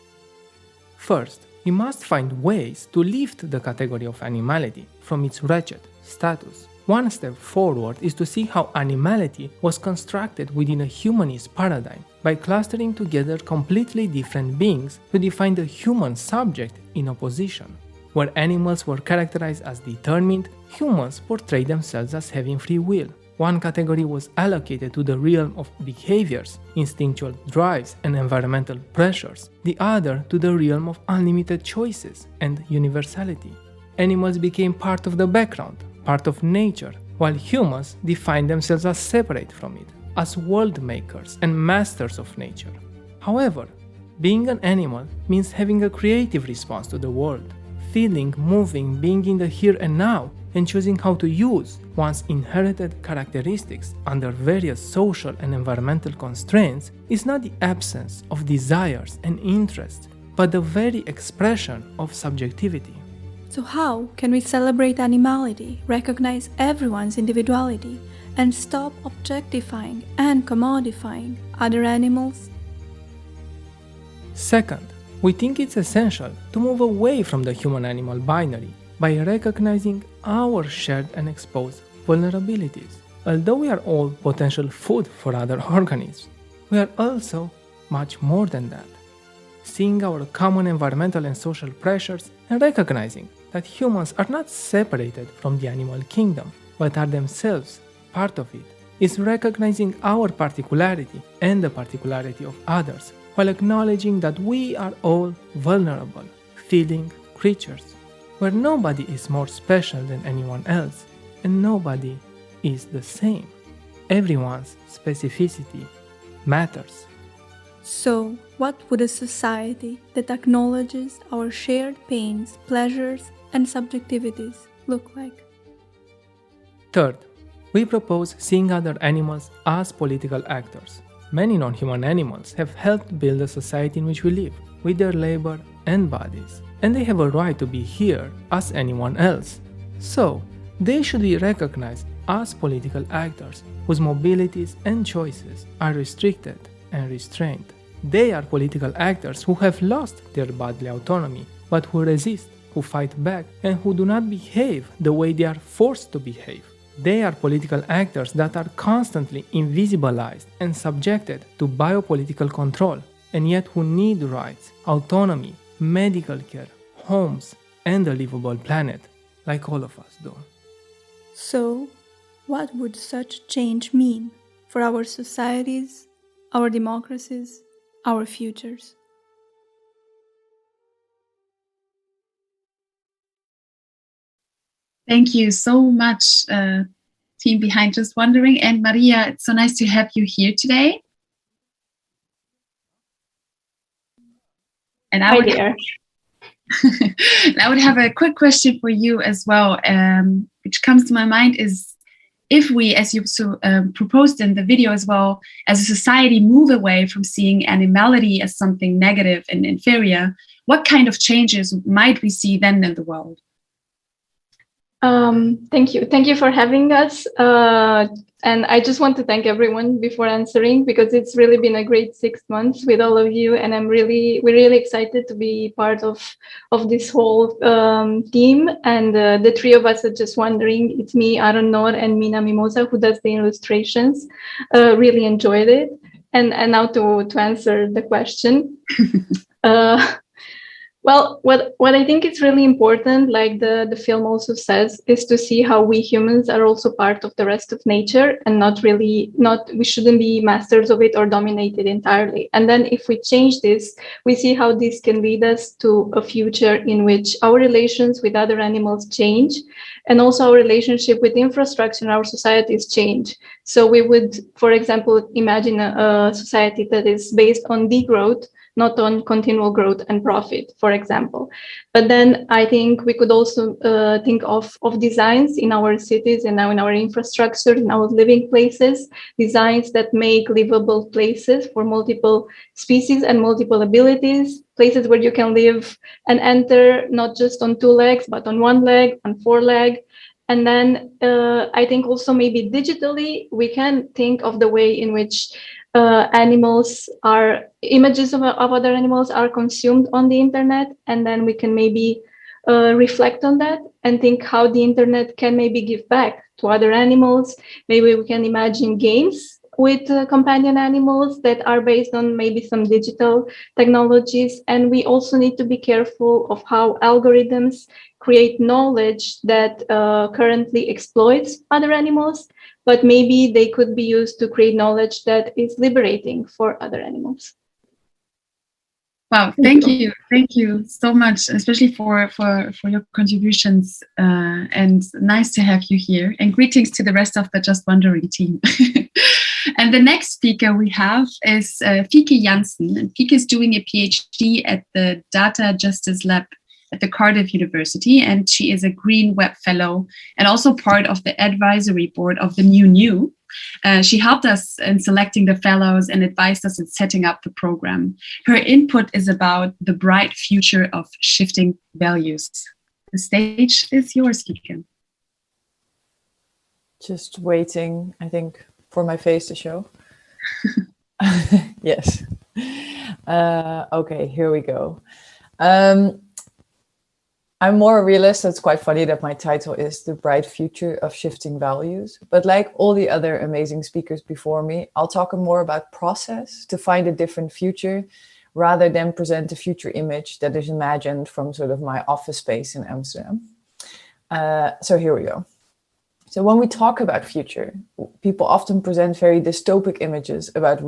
First, we must find ways to lift the category of animality from its wretched status. One step forward is to see how animality was constructed within a humanist paradigm by clustering together completely different beings to define the human subject in opposition. Where animals were characterized as determined, humans portrayed themselves as having free will. One category was allocated to the realm of behaviors, instinctual drives, and environmental pressures, the other to the realm of unlimited choices and universality. Animals became part of the background, part of nature, while humans defined themselves as separate from it, as world makers and masters of nature. However, being an animal means having a creative response to the world, feeling, moving, being in the here and now, and choosing how to use one's inherited characteristics under various social and environmental constraints is not the absence of desires and interests, but the very expression of subjectivity. So how can we celebrate animality, recognize everyone's individuality, and stop objectifying and commodifying other animals? Second, we think it's essential to move away from the human-animal binary by recognizing our shared and exposed vulnerabilities. Although we are all potential food for other organisms, we are also much more than that. Seeing our common environmental and social pressures and recognizing that humans are not separated from the animal kingdom, but are themselves part of it, is recognizing our particularity and the particularity of others, while acknowledging that we are all vulnerable, feeling creatures, where nobody is more special than anyone else, and nobody is the same. Everyone's specificity matters. So, what would a society that acknowledges our shared pains, pleasures, and subjectivities look like? Third, we propose seeing other animals as political actors. Many non-human animals have helped build the society in which we live, with their labor and bodies, and they have a right to be here as anyone else. So, they should be recognized as political actors whose mobilities and choices are restricted and restrained. They are political actors who have lost their bodily autonomy, but who resist, who fight back, and who do not behave the way they are forced to behave. They are political actors that are constantly invisibilized and subjected to biopolitical control, and yet who need rights, autonomy, medical care, homes, and a livable planet, like all of us do. So, what would such change mean for our societies, our democracies, our futures? Thank you so much, team behind Just Wondering. And Maria, it's so nice to have you here today. And I would have a quick question for you as well, which comes to my mind is, if we, as you proposed in the video as well, as a society move away from seeing animality as something negative and inferior, what kind of changes might we see then in the world? Thank you. Thank you for having us. And I just want to thank everyone before answering, because it's really been a great 6 months with all of you. And we're really excited to be part of this whole team. And the three of us are Just Wondering. It's me, Aaron Noor, and Mina Mimosa, who does the illustrations. Really enjoyed it. And now to answer the question. Well, what I think is really important, like the film also says, is to see how we humans are also part of the rest of nature, and we shouldn't be masters of it or dominate it entirely. And then if we change this, we see how this can lead us to a future in which our relations with other animals change, and also our relationship with infrastructure in our societies change. So we would, for example, imagine a society that is based on degrowth, not on continual growth and profit, for example. But then I think we could also think of designs in our cities and now in our infrastructure, in our living places, designs that make livable places for multiple species and multiple abilities, places where you can live and enter not just on 2 legs, but on 1 leg, on 4 legs. And then I think also maybe digitally, we can think of the way in which images of other animals are consumed on the internet, and then we can maybe reflect on that and think how the internet can maybe give back to other animals. Maybe we can imagine games with companion animals that are based on maybe some digital technologies. And we also need to be careful of how algorithms create knowledge that currently exploits other animals, but maybe they could be used to create knowledge that is liberating for other animals. Wow, thank you. Thank you so much, especially for your contributions, and nice to have you here. And greetings to the rest of the Just Wondering team. And the next speaker we have is Fieke Janssen. And Fieke is doing a PhD at the Data Justice Lab at the Cardiff University, and she is a Green Web Fellow and also part of the advisory board of the New. She helped us in selecting the fellows and advised us in setting up the program. Her input is about the bright future of shifting values. The stage is yours, Kiken. Just waiting, I think, for my face to show. Yes. Okay, here we go. I'm more a realist, so it's quite funny that my title is The Bright Future of Shifting Values. But like all the other amazing speakers before me, I'll talk more about process to find a different future rather than present a future image that is imagined from sort of my office space in Amsterdam. So here we go. So when we talk about future, people often present very dystopic images about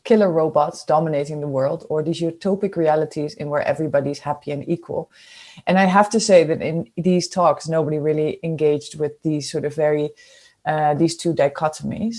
killer robots dominating the world, or these utopic realities in where everybody's happy and equal. And I have to say that in these talks, nobody really engaged with these sort of these two dichotomies.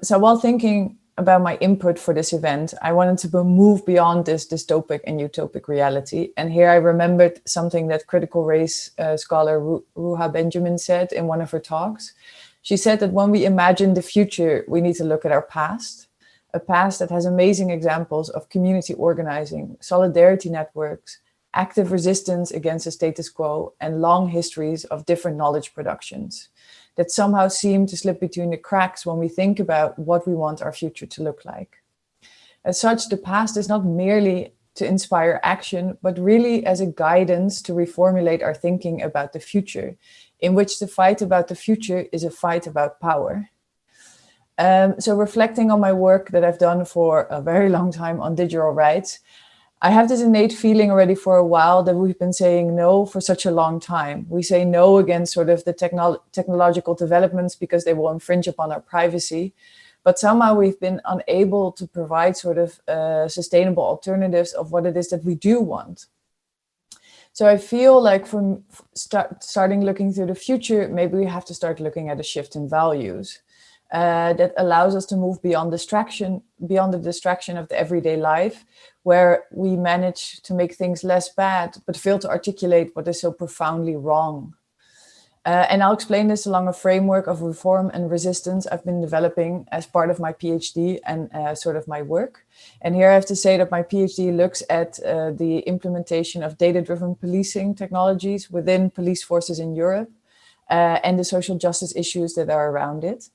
So while thinking about my input for this event, I wanted to move beyond this dystopic and utopic reality. And here I remembered something that critical race scholar Ruha Benjamin said in one of her talks. She said that when we imagine the future, we need to look at our past, a past that has amazing examples of community organizing, solidarity networks, active resistance against the status quo, and long histories of different knowledge productions that somehow seem to slip between the cracks when we think about what we want our future to look like. As such, the past is not merely to inspire action, but really as a guidance to reformulate our thinking about the future, in which the fight about the future is a fight about power. So reflecting on my work that I've done for a very long time on digital rights, I have this innate feeling already for a while that we've been saying no for such a long time. We say no against sort of the technological developments because they will infringe upon our privacy. But somehow we've been unable to provide sort of sustainable alternatives of what it is that we do want. So I feel like from starting looking to the future, maybe we have to start looking at a shift in values. That allows us to move beyond the distraction of the everyday life, where we manage to make things less bad, but fail to articulate what is so profoundly wrong. And I'll explain this along a framework of reform and resistance I've been developing as part of my PhD and sort of my work. And here I have to say that my PhD looks at the implementation of data-driven policing technologies within police forces in Europe and the social justice issues that are around it.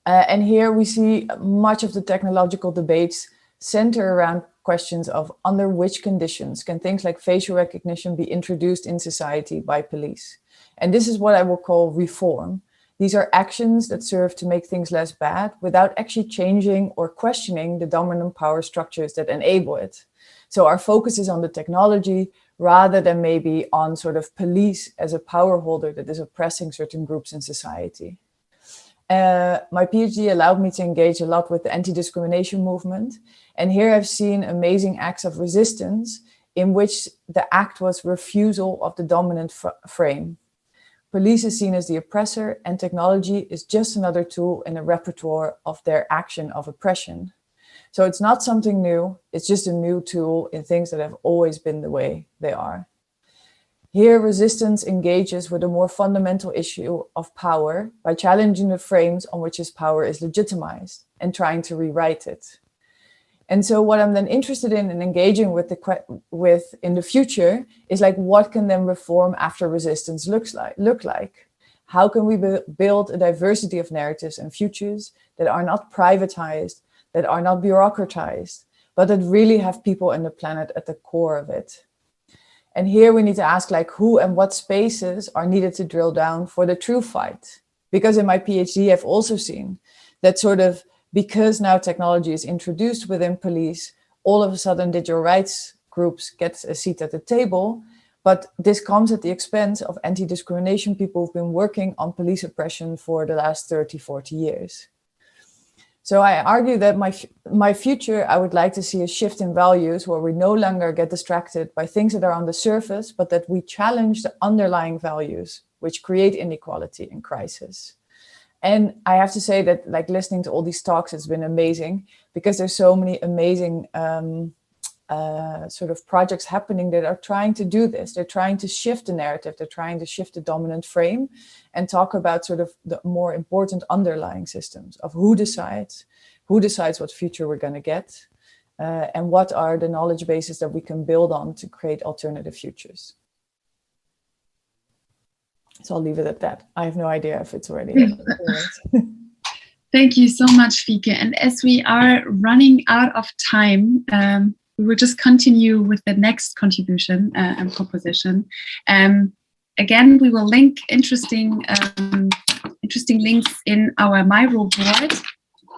And here we see much of the technological debates center around questions of under which conditions can things like facial recognition be introduced in society by police. And this is what I will call reform. These are actions that serve to make things less bad without actually changing or questioning the dominant power structures that enable it. So our focus is on the technology rather than maybe on sort of police as a power holder that is oppressing certain groups in society. My PhD allowed me to engage a lot with the anti-discrimination movement. And here I've seen amazing acts of resistance in which the act was refusal of the dominant frame. Police is seen as the oppressor and technology is just another tool in a repertoire of their action of oppression. So it's not something new, it's just a new tool in things that have always been the way they are. Here, resistance engages with a more fundamental issue of power by challenging the frames on which his power is legitimized and trying to rewrite it. And so what I'm then interested in engaging with in the future is like, what can then reform after resistance look like? How can we build a diversity of narratives and futures that are not privatized, that are not bureaucratized, but that really have people and the planet at the core of it? And here we need to ask like who and what spaces are needed to drill down for the true fight. Because in my PhD, I've also seen that sort of because now technology is introduced within police, all of a sudden digital rights groups get a seat at the table. But this comes at the expense of anti-discrimination people who've been working on police oppression for the last 30, 40 years. So I argue that my future, I would like to see a shift in values where we no longer get distracted by things that are on the surface, but that we challenge the underlying values which create inequality and crisis. And I have to say that like listening to all these talks, it's been amazing because there's so many amazing sort of projects happening that are trying to do this. They're trying to shift the narrative. They're trying to shift the dominant frame and talk about sort of the more important underlying systems of who decides what future we're going to get, and what are the knowledge bases that we can build on to create alternative futures. So I'll leave it at that. I have no idea if it's already. Thank you so much, Fieke. And as we are running out of time, we will just continue with the next contribution and proposition. Again, we will link interesting links in our Miro board,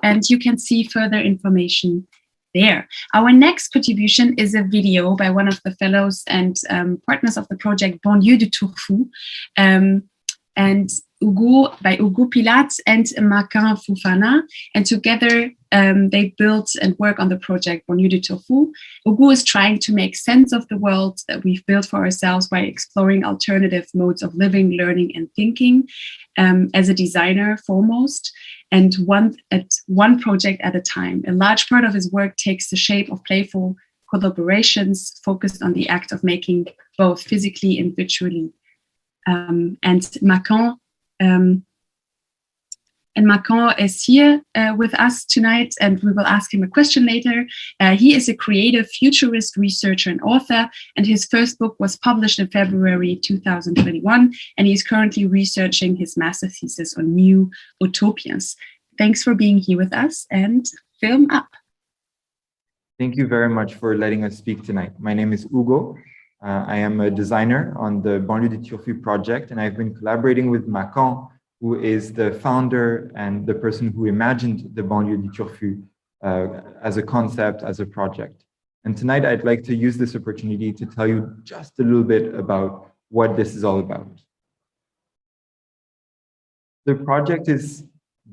and you can see further information there. Our next contribution is a video by one of the fellows and partners of the project, Banlieue de Turfu, and Hugo Pilat and Makan Fufana, and together they built and work on the project Banlieue de Turfu. Hugo is trying to make sense of the world that we've built for ourselves by exploring alternative modes of living, learning, and thinking as a designer foremost, and one project at a time. A large part of his work takes the shape of playful collaborations focused on the act of making, both physically and virtually. And Makan is here with us tonight, and we will ask him a question later. He is a creative futurist researcher and author, and his first book was published in February 2021, and he's currently researching his master thesis on new utopias. Thanks for being here with us, and film up. Thank you very much for letting us speak tonight. My name is Hugo. I am a designer on the Banlieue de Turfu project, and I've been collaborating with Makan, who is the founder and the person who imagined the Banlieue de Turfu as a concept, as a project. And tonight I'd like to use this opportunity to tell you just a little bit about what this is all about. The project is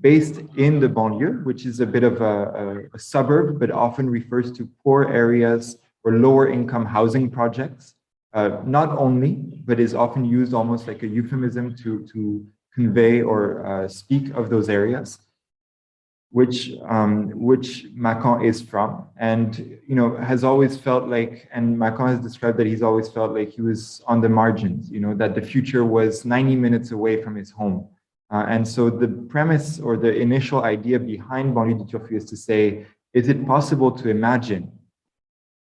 based in the banlieue, which is a bit of a suburb, but often refers to poor areas or lower income housing projects. Not only, but is often used almost like a euphemism to convey or speak of those areas, which Makan is from, and has always felt like, and Makan has described that he's always felt like he was on the margins, that the future was 90 minutes away from his home. And so the premise or the initial idea behind Banlieue de Turfu is to say, is it possible to imagine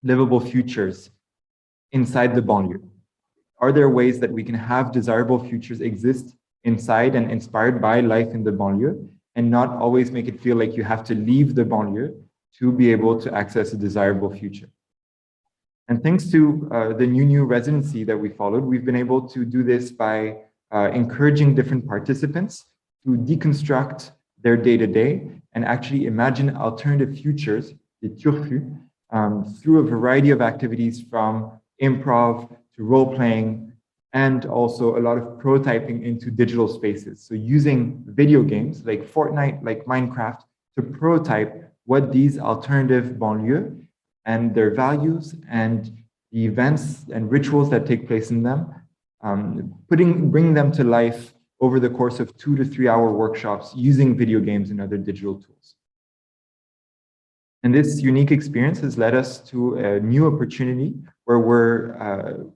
livable futures inside the banlieue? Are there ways that we can have desirable futures exist inside and inspired by life in the banlieue, and not always make it feel like you have to leave the banlieue to be able to access a desirable future? And thanks to the new residency that we followed, we've been able to do this by encouraging different participants to deconstruct their day-to-day and actually imagine alternative futures, the Turfu, through a variety of activities from improv to role-playing, and also a lot of prototyping into digital spaces. So using video games like Fortnite, like Minecraft, to prototype what these alternative banlieues and their values and the events and rituals that take place in them, bring them to life over the course of 2 to 3 hour workshops using video games and other digital tools. And this unique experience has led us to a new opportunity where we're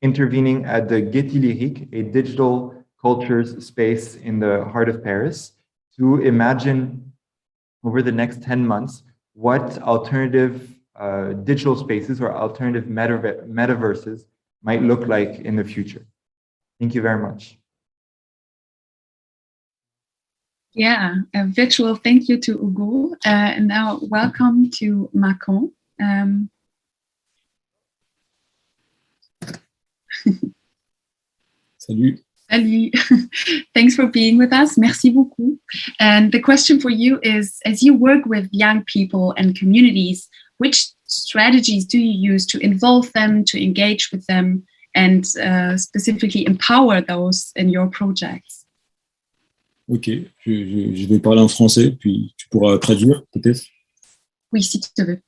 intervening at the Gaîté Lyrique, a digital cultures space in the heart of Paris, to imagine over the next 10 months what alternative digital spaces or alternative metaverses might look like in the future. Thank you very much. Yeah, a virtual thank you to Hugo. And now welcome to Makan. Salut. Salut. Thanks for being with us. Merci beaucoup. And the question for you is, as you work with young people and communities, which strategies do you use to involve them, to engage with them, and specifically empower those in your projects? Ok, je vais parler en français, puis tu pourras traduire peut-être. Oui, si tu veux.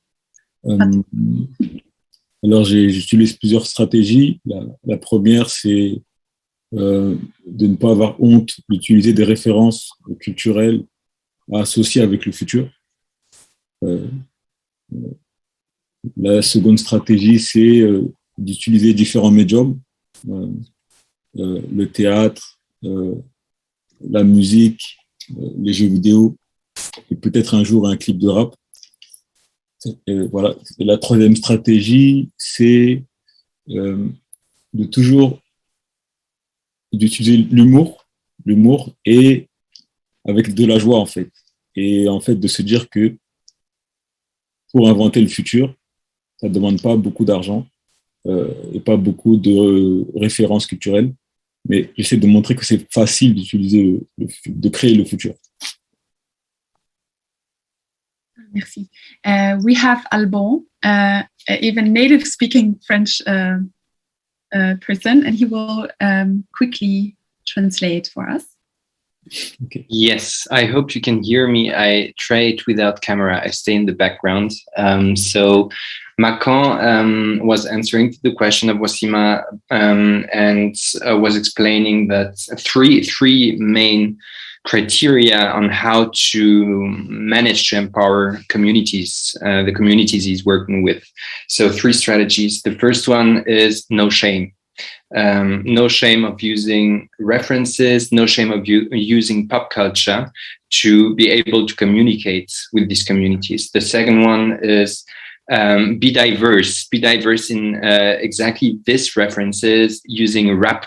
Alors, j'utilise plusieurs stratégies. La première, c'est de ne pas avoir honte d'utiliser des références culturelles à associer avec le futur. La seconde stratégie, c'est d'utiliser différents médiums, le théâtre, la musique, les jeux vidéo, et peut-être un jour un clip de rap. Voilà. Et la troisième stratégie, c'est de toujours d'utiliser l'humour et avec de la joie en fait. Et en fait de se dire que pour inventer le futur, ça ne demande pas beaucoup d'argent et pas beaucoup de références culturelles, mais j'essaie de montrer que c'est facile d'utiliser, de créer le futur. Merci. We have Alban, even native speaking French person, and he will quickly translate for us. Okay. Yes, I hope you can hear me. I try it without camera. I stay in the background. So Macan was answering to the question of Wasima and was explaining that three main criteria on how to manage to empower communities, the communities he's working with. So 3 strategies. The first one is no shame. No shame of using references, no shame of using pop culture to be able to communicate with these communities. The second one is be diverse in exactly these references, using a rap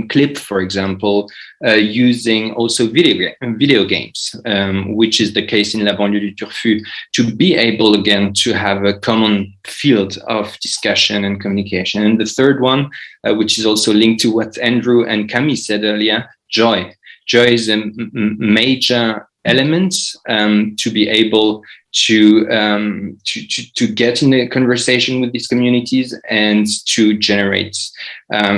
clip, for example, using also video games, which is the case in La Banlieue du Turfu, to be able again to have a common field of discussion and communication. And the third one, which is also linked to what Andrew and Camille said earlier, joy. Joy is a major element to be able to get in a conversation with these communities and to generate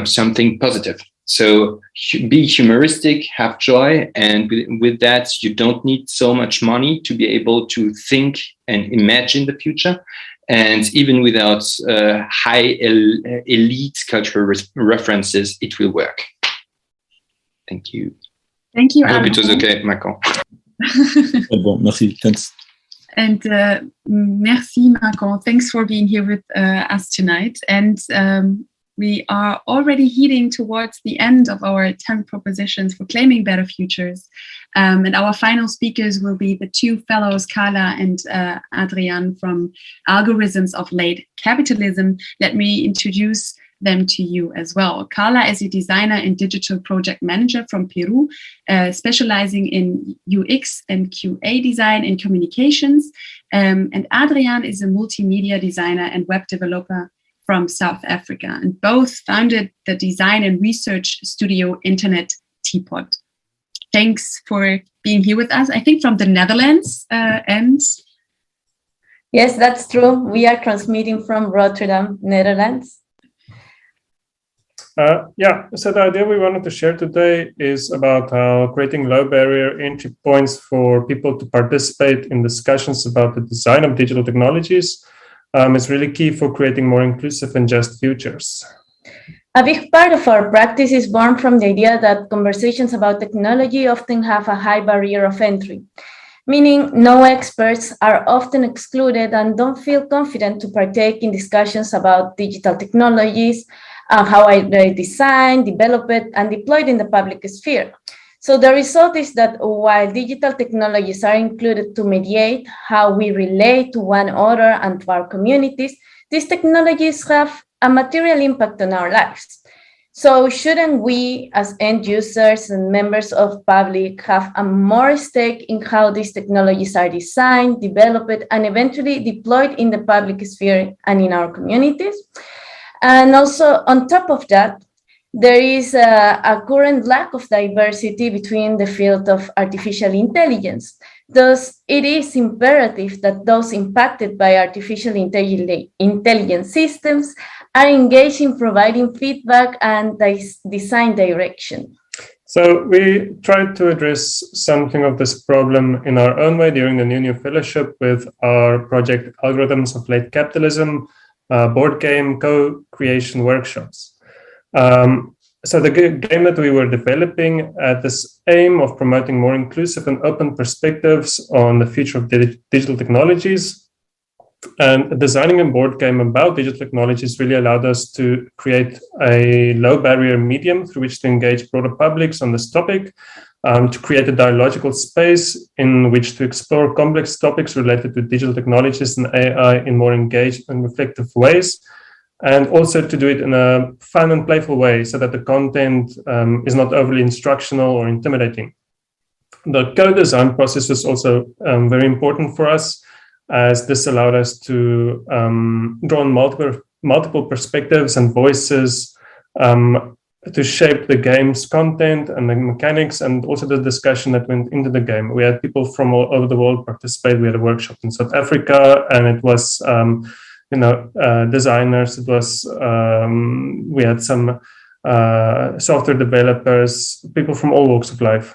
something positive. So be humoristic, have joy, and with that, you don't need so much money to be able to think and imagine the future. And even without high elite cultural references, it will work. Thank you. Thank you, I hope Alban. it was okay, Macron. Bon, merci. Thanks. And merci, Macron. Thanks for being here with us tonight. And we are already heading towards the end of our 10 propositions for claiming better futures. And our final speakers will be the 2 fellows, Carla and Adrian, from Algorithms of Late Capitalism. Let me introduce them to you as well. Carla is a designer and digital project manager from Peru, specializing in UX and QA design and communications. And Adrian is a multimedia designer and web developer from South Africa, and both founded the design and research studio Internet Teapot. Thanks for being here with us. I think from the Netherlands and... Yes, that's true. We are transmitting from Rotterdam, Netherlands. So the idea we wanted to share today is about how creating low barrier entry points for people to participate in discussions about the design of digital technologies is really key for creating more inclusive and just futures. A big part of our practice is born from the idea that conversations about technology often have a high barrier of entry, meaning no experts are often excluded and don't feel confident to partake in discussions about digital technologies, how they design, develop it, and deployed in the public sphere. So the result is that while digital technologies are included to mediate how we relate to one another and to our communities, these technologies have a material impact on our lives. So shouldn't we, as end users and members of public, have a more stake in how these technologies are designed, developed, and eventually deployed in the public sphere and in our communities? And also, on top of that, there is a current lack of diversity between the field of artificial intelligence. Thus, it is imperative that those impacted by artificial intelligence systems are engaged in providing feedback and design direction. So we tried to address something of this problem in our own way during the New Fellowship with our project Algorithms of Late Capitalism, board game co-creation workshops. So the game that we were developing had this aim of promoting more inclusive and open perspectives on the future of digital technologies. And designing a board game about digital technologies really allowed us to create a low barrier medium through which to engage broader publics on this topic, to create a dialogical space in which to explore complex topics related to digital technologies and AI in more engaged and reflective ways, and also to do it in a fun and playful way so that the content is not overly instructional or intimidating. The co-design process was also very important for us, as this allowed us to draw on multiple perspectives and voices to shape the game's content and the mechanics, and also the discussion that went into the game. We had people from all over the world participate. We had a workshop in South Africa, and it was designers. It was we had some software developers, people from all walks of life.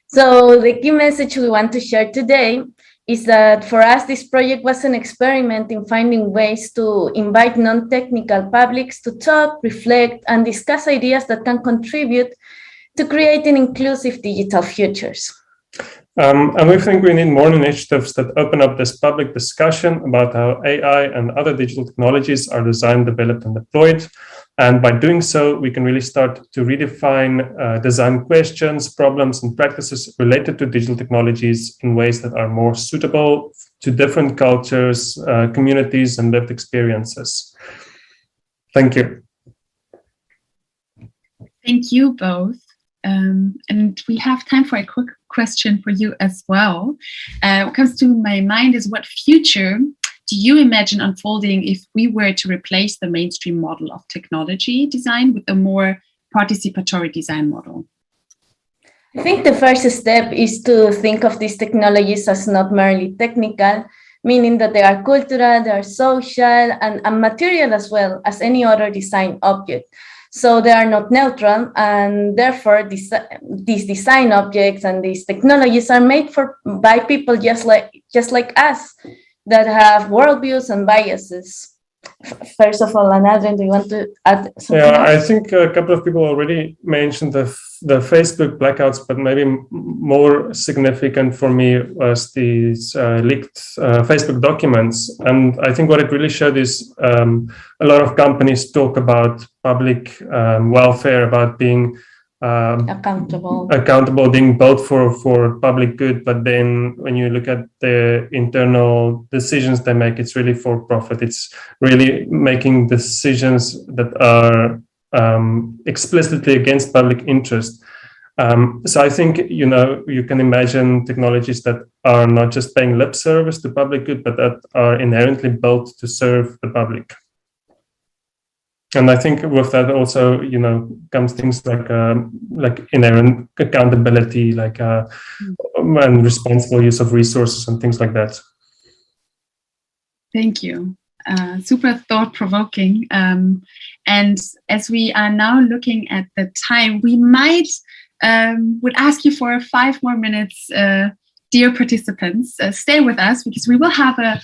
So the key message we want to share today is that for us, this project was an experiment in finding ways to invite non-technical publics to talk, reflect, and discuss ideas that can contribute to creating inclusive digital futures. And we think we need more initiatives that open up this public discussion about how AI and other digital technologies are designed, developed, and deployed. And by doing so, we can really start to redefine design questions, problems, and practices related to digital technologies in ways that are more suitable to different cultures, communities, and lived experiences. Thank you. Thank you both. And we have time for a quick question for you as well. What comes to my mind is, what future do you imagine unfolding if we were to replace the mainstream model of technology design with a more participatory design model? I think the first step is to think of these technologies as not merely technical, meaning that they are cultural, they are social, and material as well as any other design object. So they are not neutral, and therefore these design objects and these technologies are made by people just like us, that have worldviews and biases. First of all, Adrian, do you want to add something else? I think a couple of people already mentioned the Facebook blackouts, but maybe more significant for me was these leaked Facebook documents. And I think what it really showed is a lot of companies talk about public welfare, about being accountable, being built for public good, but then when you look at the internal decisions they make, it's really for profit. It's really making decisions that are explicitly against public interest. So I think, you can imagine technologies that are not just paying lip service to public good, but that are inherently built to serve the public. And I think with that also, comes things like inherent accountability, and responsible use of resources and things like that. Thank you. Super thought-provoking. And as we are now looking at the time, we might would ask you for 5 more minutes, dear participants. Stay with us, because we will have a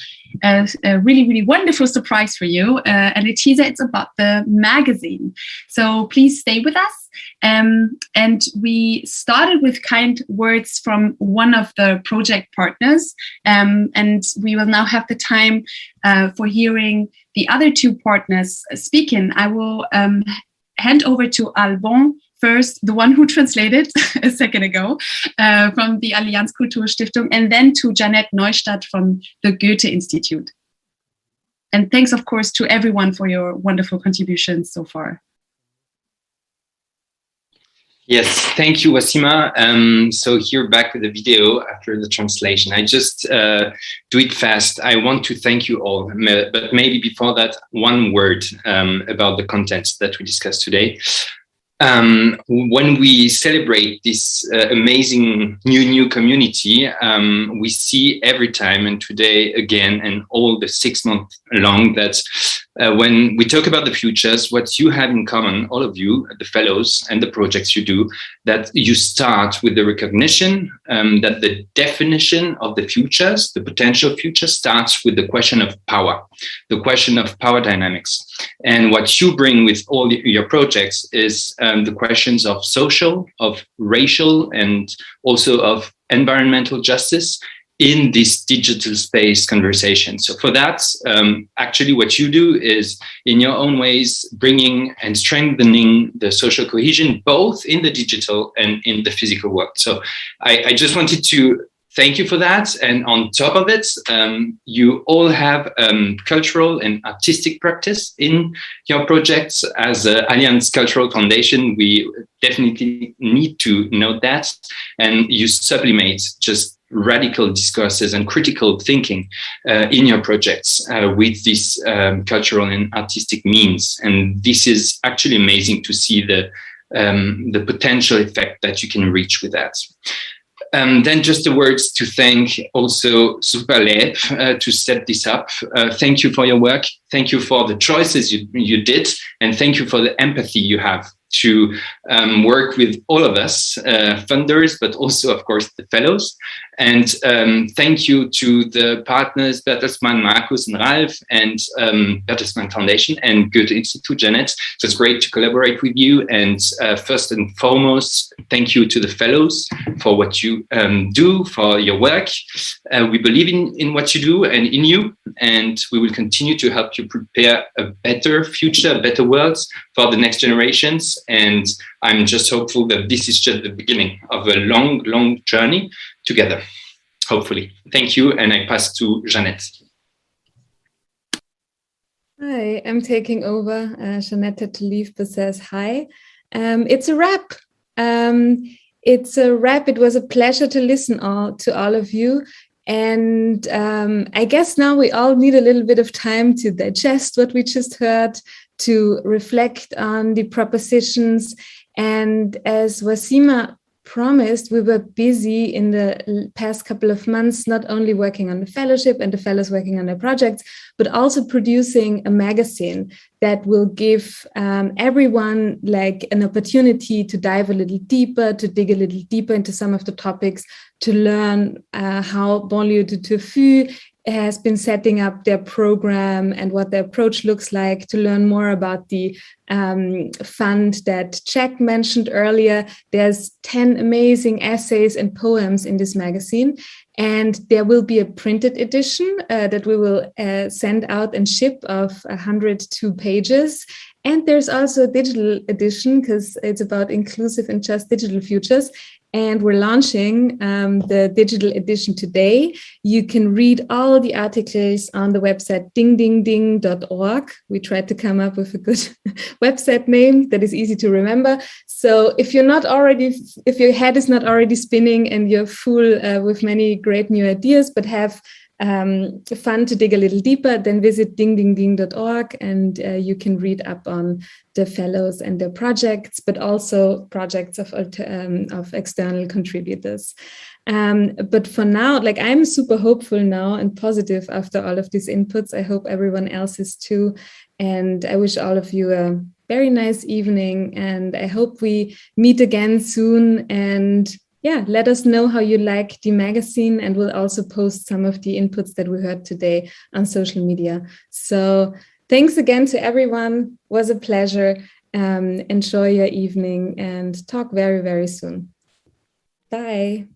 really, really wonderful surprise for you. And a teaser, it's about the magazine. So please stay with us. And we started with kind words from one of the project partners. And we will now have the time for hearing the other 2 partners speaking. I will hand over to Alban first, the one who translated a second ago from the Allianz Kulturstiftung, and then to Janette Neustadt from the Goethe Institute. And thanks, of course, to everyone for your wonderful contributions so far. Yes, thank you, Wasima. So here back with the video after the translation. I just do it fast. I want to thank you all, but maybe before that, one word about the contents that we discussed today. When we celebrate this amazing new community, we see every time, and today again, and all the 6 months long, that when we talk about the futures, what you have in common, all of you, the fellows and the projects you do, that you start with the recognition that the definition of the futures, the potential future, starts with the question of power, the question of power dynamics. And what you bring with all your projects is the questions of social, of racial, and also of environmental justice in this digital space conversation. So for that, actually what you do is in your own ways bringing and strengthening the social cohesion, both in the digital and in the physical world. So I just wanted to thank you for that. And on top of it, you all have cultural and artistic practice in your projects. As Allianz Cultural Foundation, we definitely need to note that. And you sublimate just radical discourses and critical thinking in your projects with this cultural and artistic means. And this is actually amazing to see the potential effect that you can reach with that. Then just the words to thank also Superlab to set this up. Thank you for your work. Thank you for the choices you did. And thank you for the empathy you have to work with all of us, funders, but also, of course, the fellows. And thank you to the partners, Bertelsmann, Markus and Ralf, and Bertelsmann Foundation and Goethe Institute, Janet. So it's great to collaborate with you. And first and foremost, thank you to the fellows for what you do, for your work. We believe in what you do and in you, and we will continue to help you prepare a better future, a better world for the next generations. And I'm just hopeful that this is just the beginning of a long, long journey together, hopefully. Thank you. And I pass to Jeanette. Hi, I'm taking over. Jeanette had to leave, but says hi. It's a wrap. It's a wrap. It was a pleasure to listen to all of you. And I guess now we all need a little bit of time to digest what we just heard, to reflect on the propositions. And as Wasima promised, we were busy in the past couple of months, not only working on the fellowship and the fellows working on their projects, but also producing a magazine that will give everyone like an opportunity to dive a little deeper, to dig a little deeper into some of the topics, to learn how Banlieue du Turfu has been setting up their program and what their approach looks like, to learn more about the fund that Jack mentioned earlier. There's 10 amazing essays and poems in this magazine, and there will be a printed edition that we will send out and ship of 102 pages. And there's also a digital edition because it's about inclusive and just digital futures. And we're launching the digital edition today. You can read all the articles on the website dingdingding.org. We tried to come up with a good website name that is easy to remember. So if your head is not already spinning and you're full with many great new ideas, but have fun to dig a little deeper, then visit dingdingding.org and you can read up on the fellows and their projects, but also projects of external contributors. But for now, like, I'm super hopeful now and positive after all of these inputs. I hope everyone else is too. And I wish all of you a very nice evening. And I hope we meet again soon. And yeah, let us know how you like the magazine, and we'll also post some of the inputs that we heard today on social media. So thanks again to everyone. It was a pleasure. Enjoy your evening and talk very, very soon. Bye.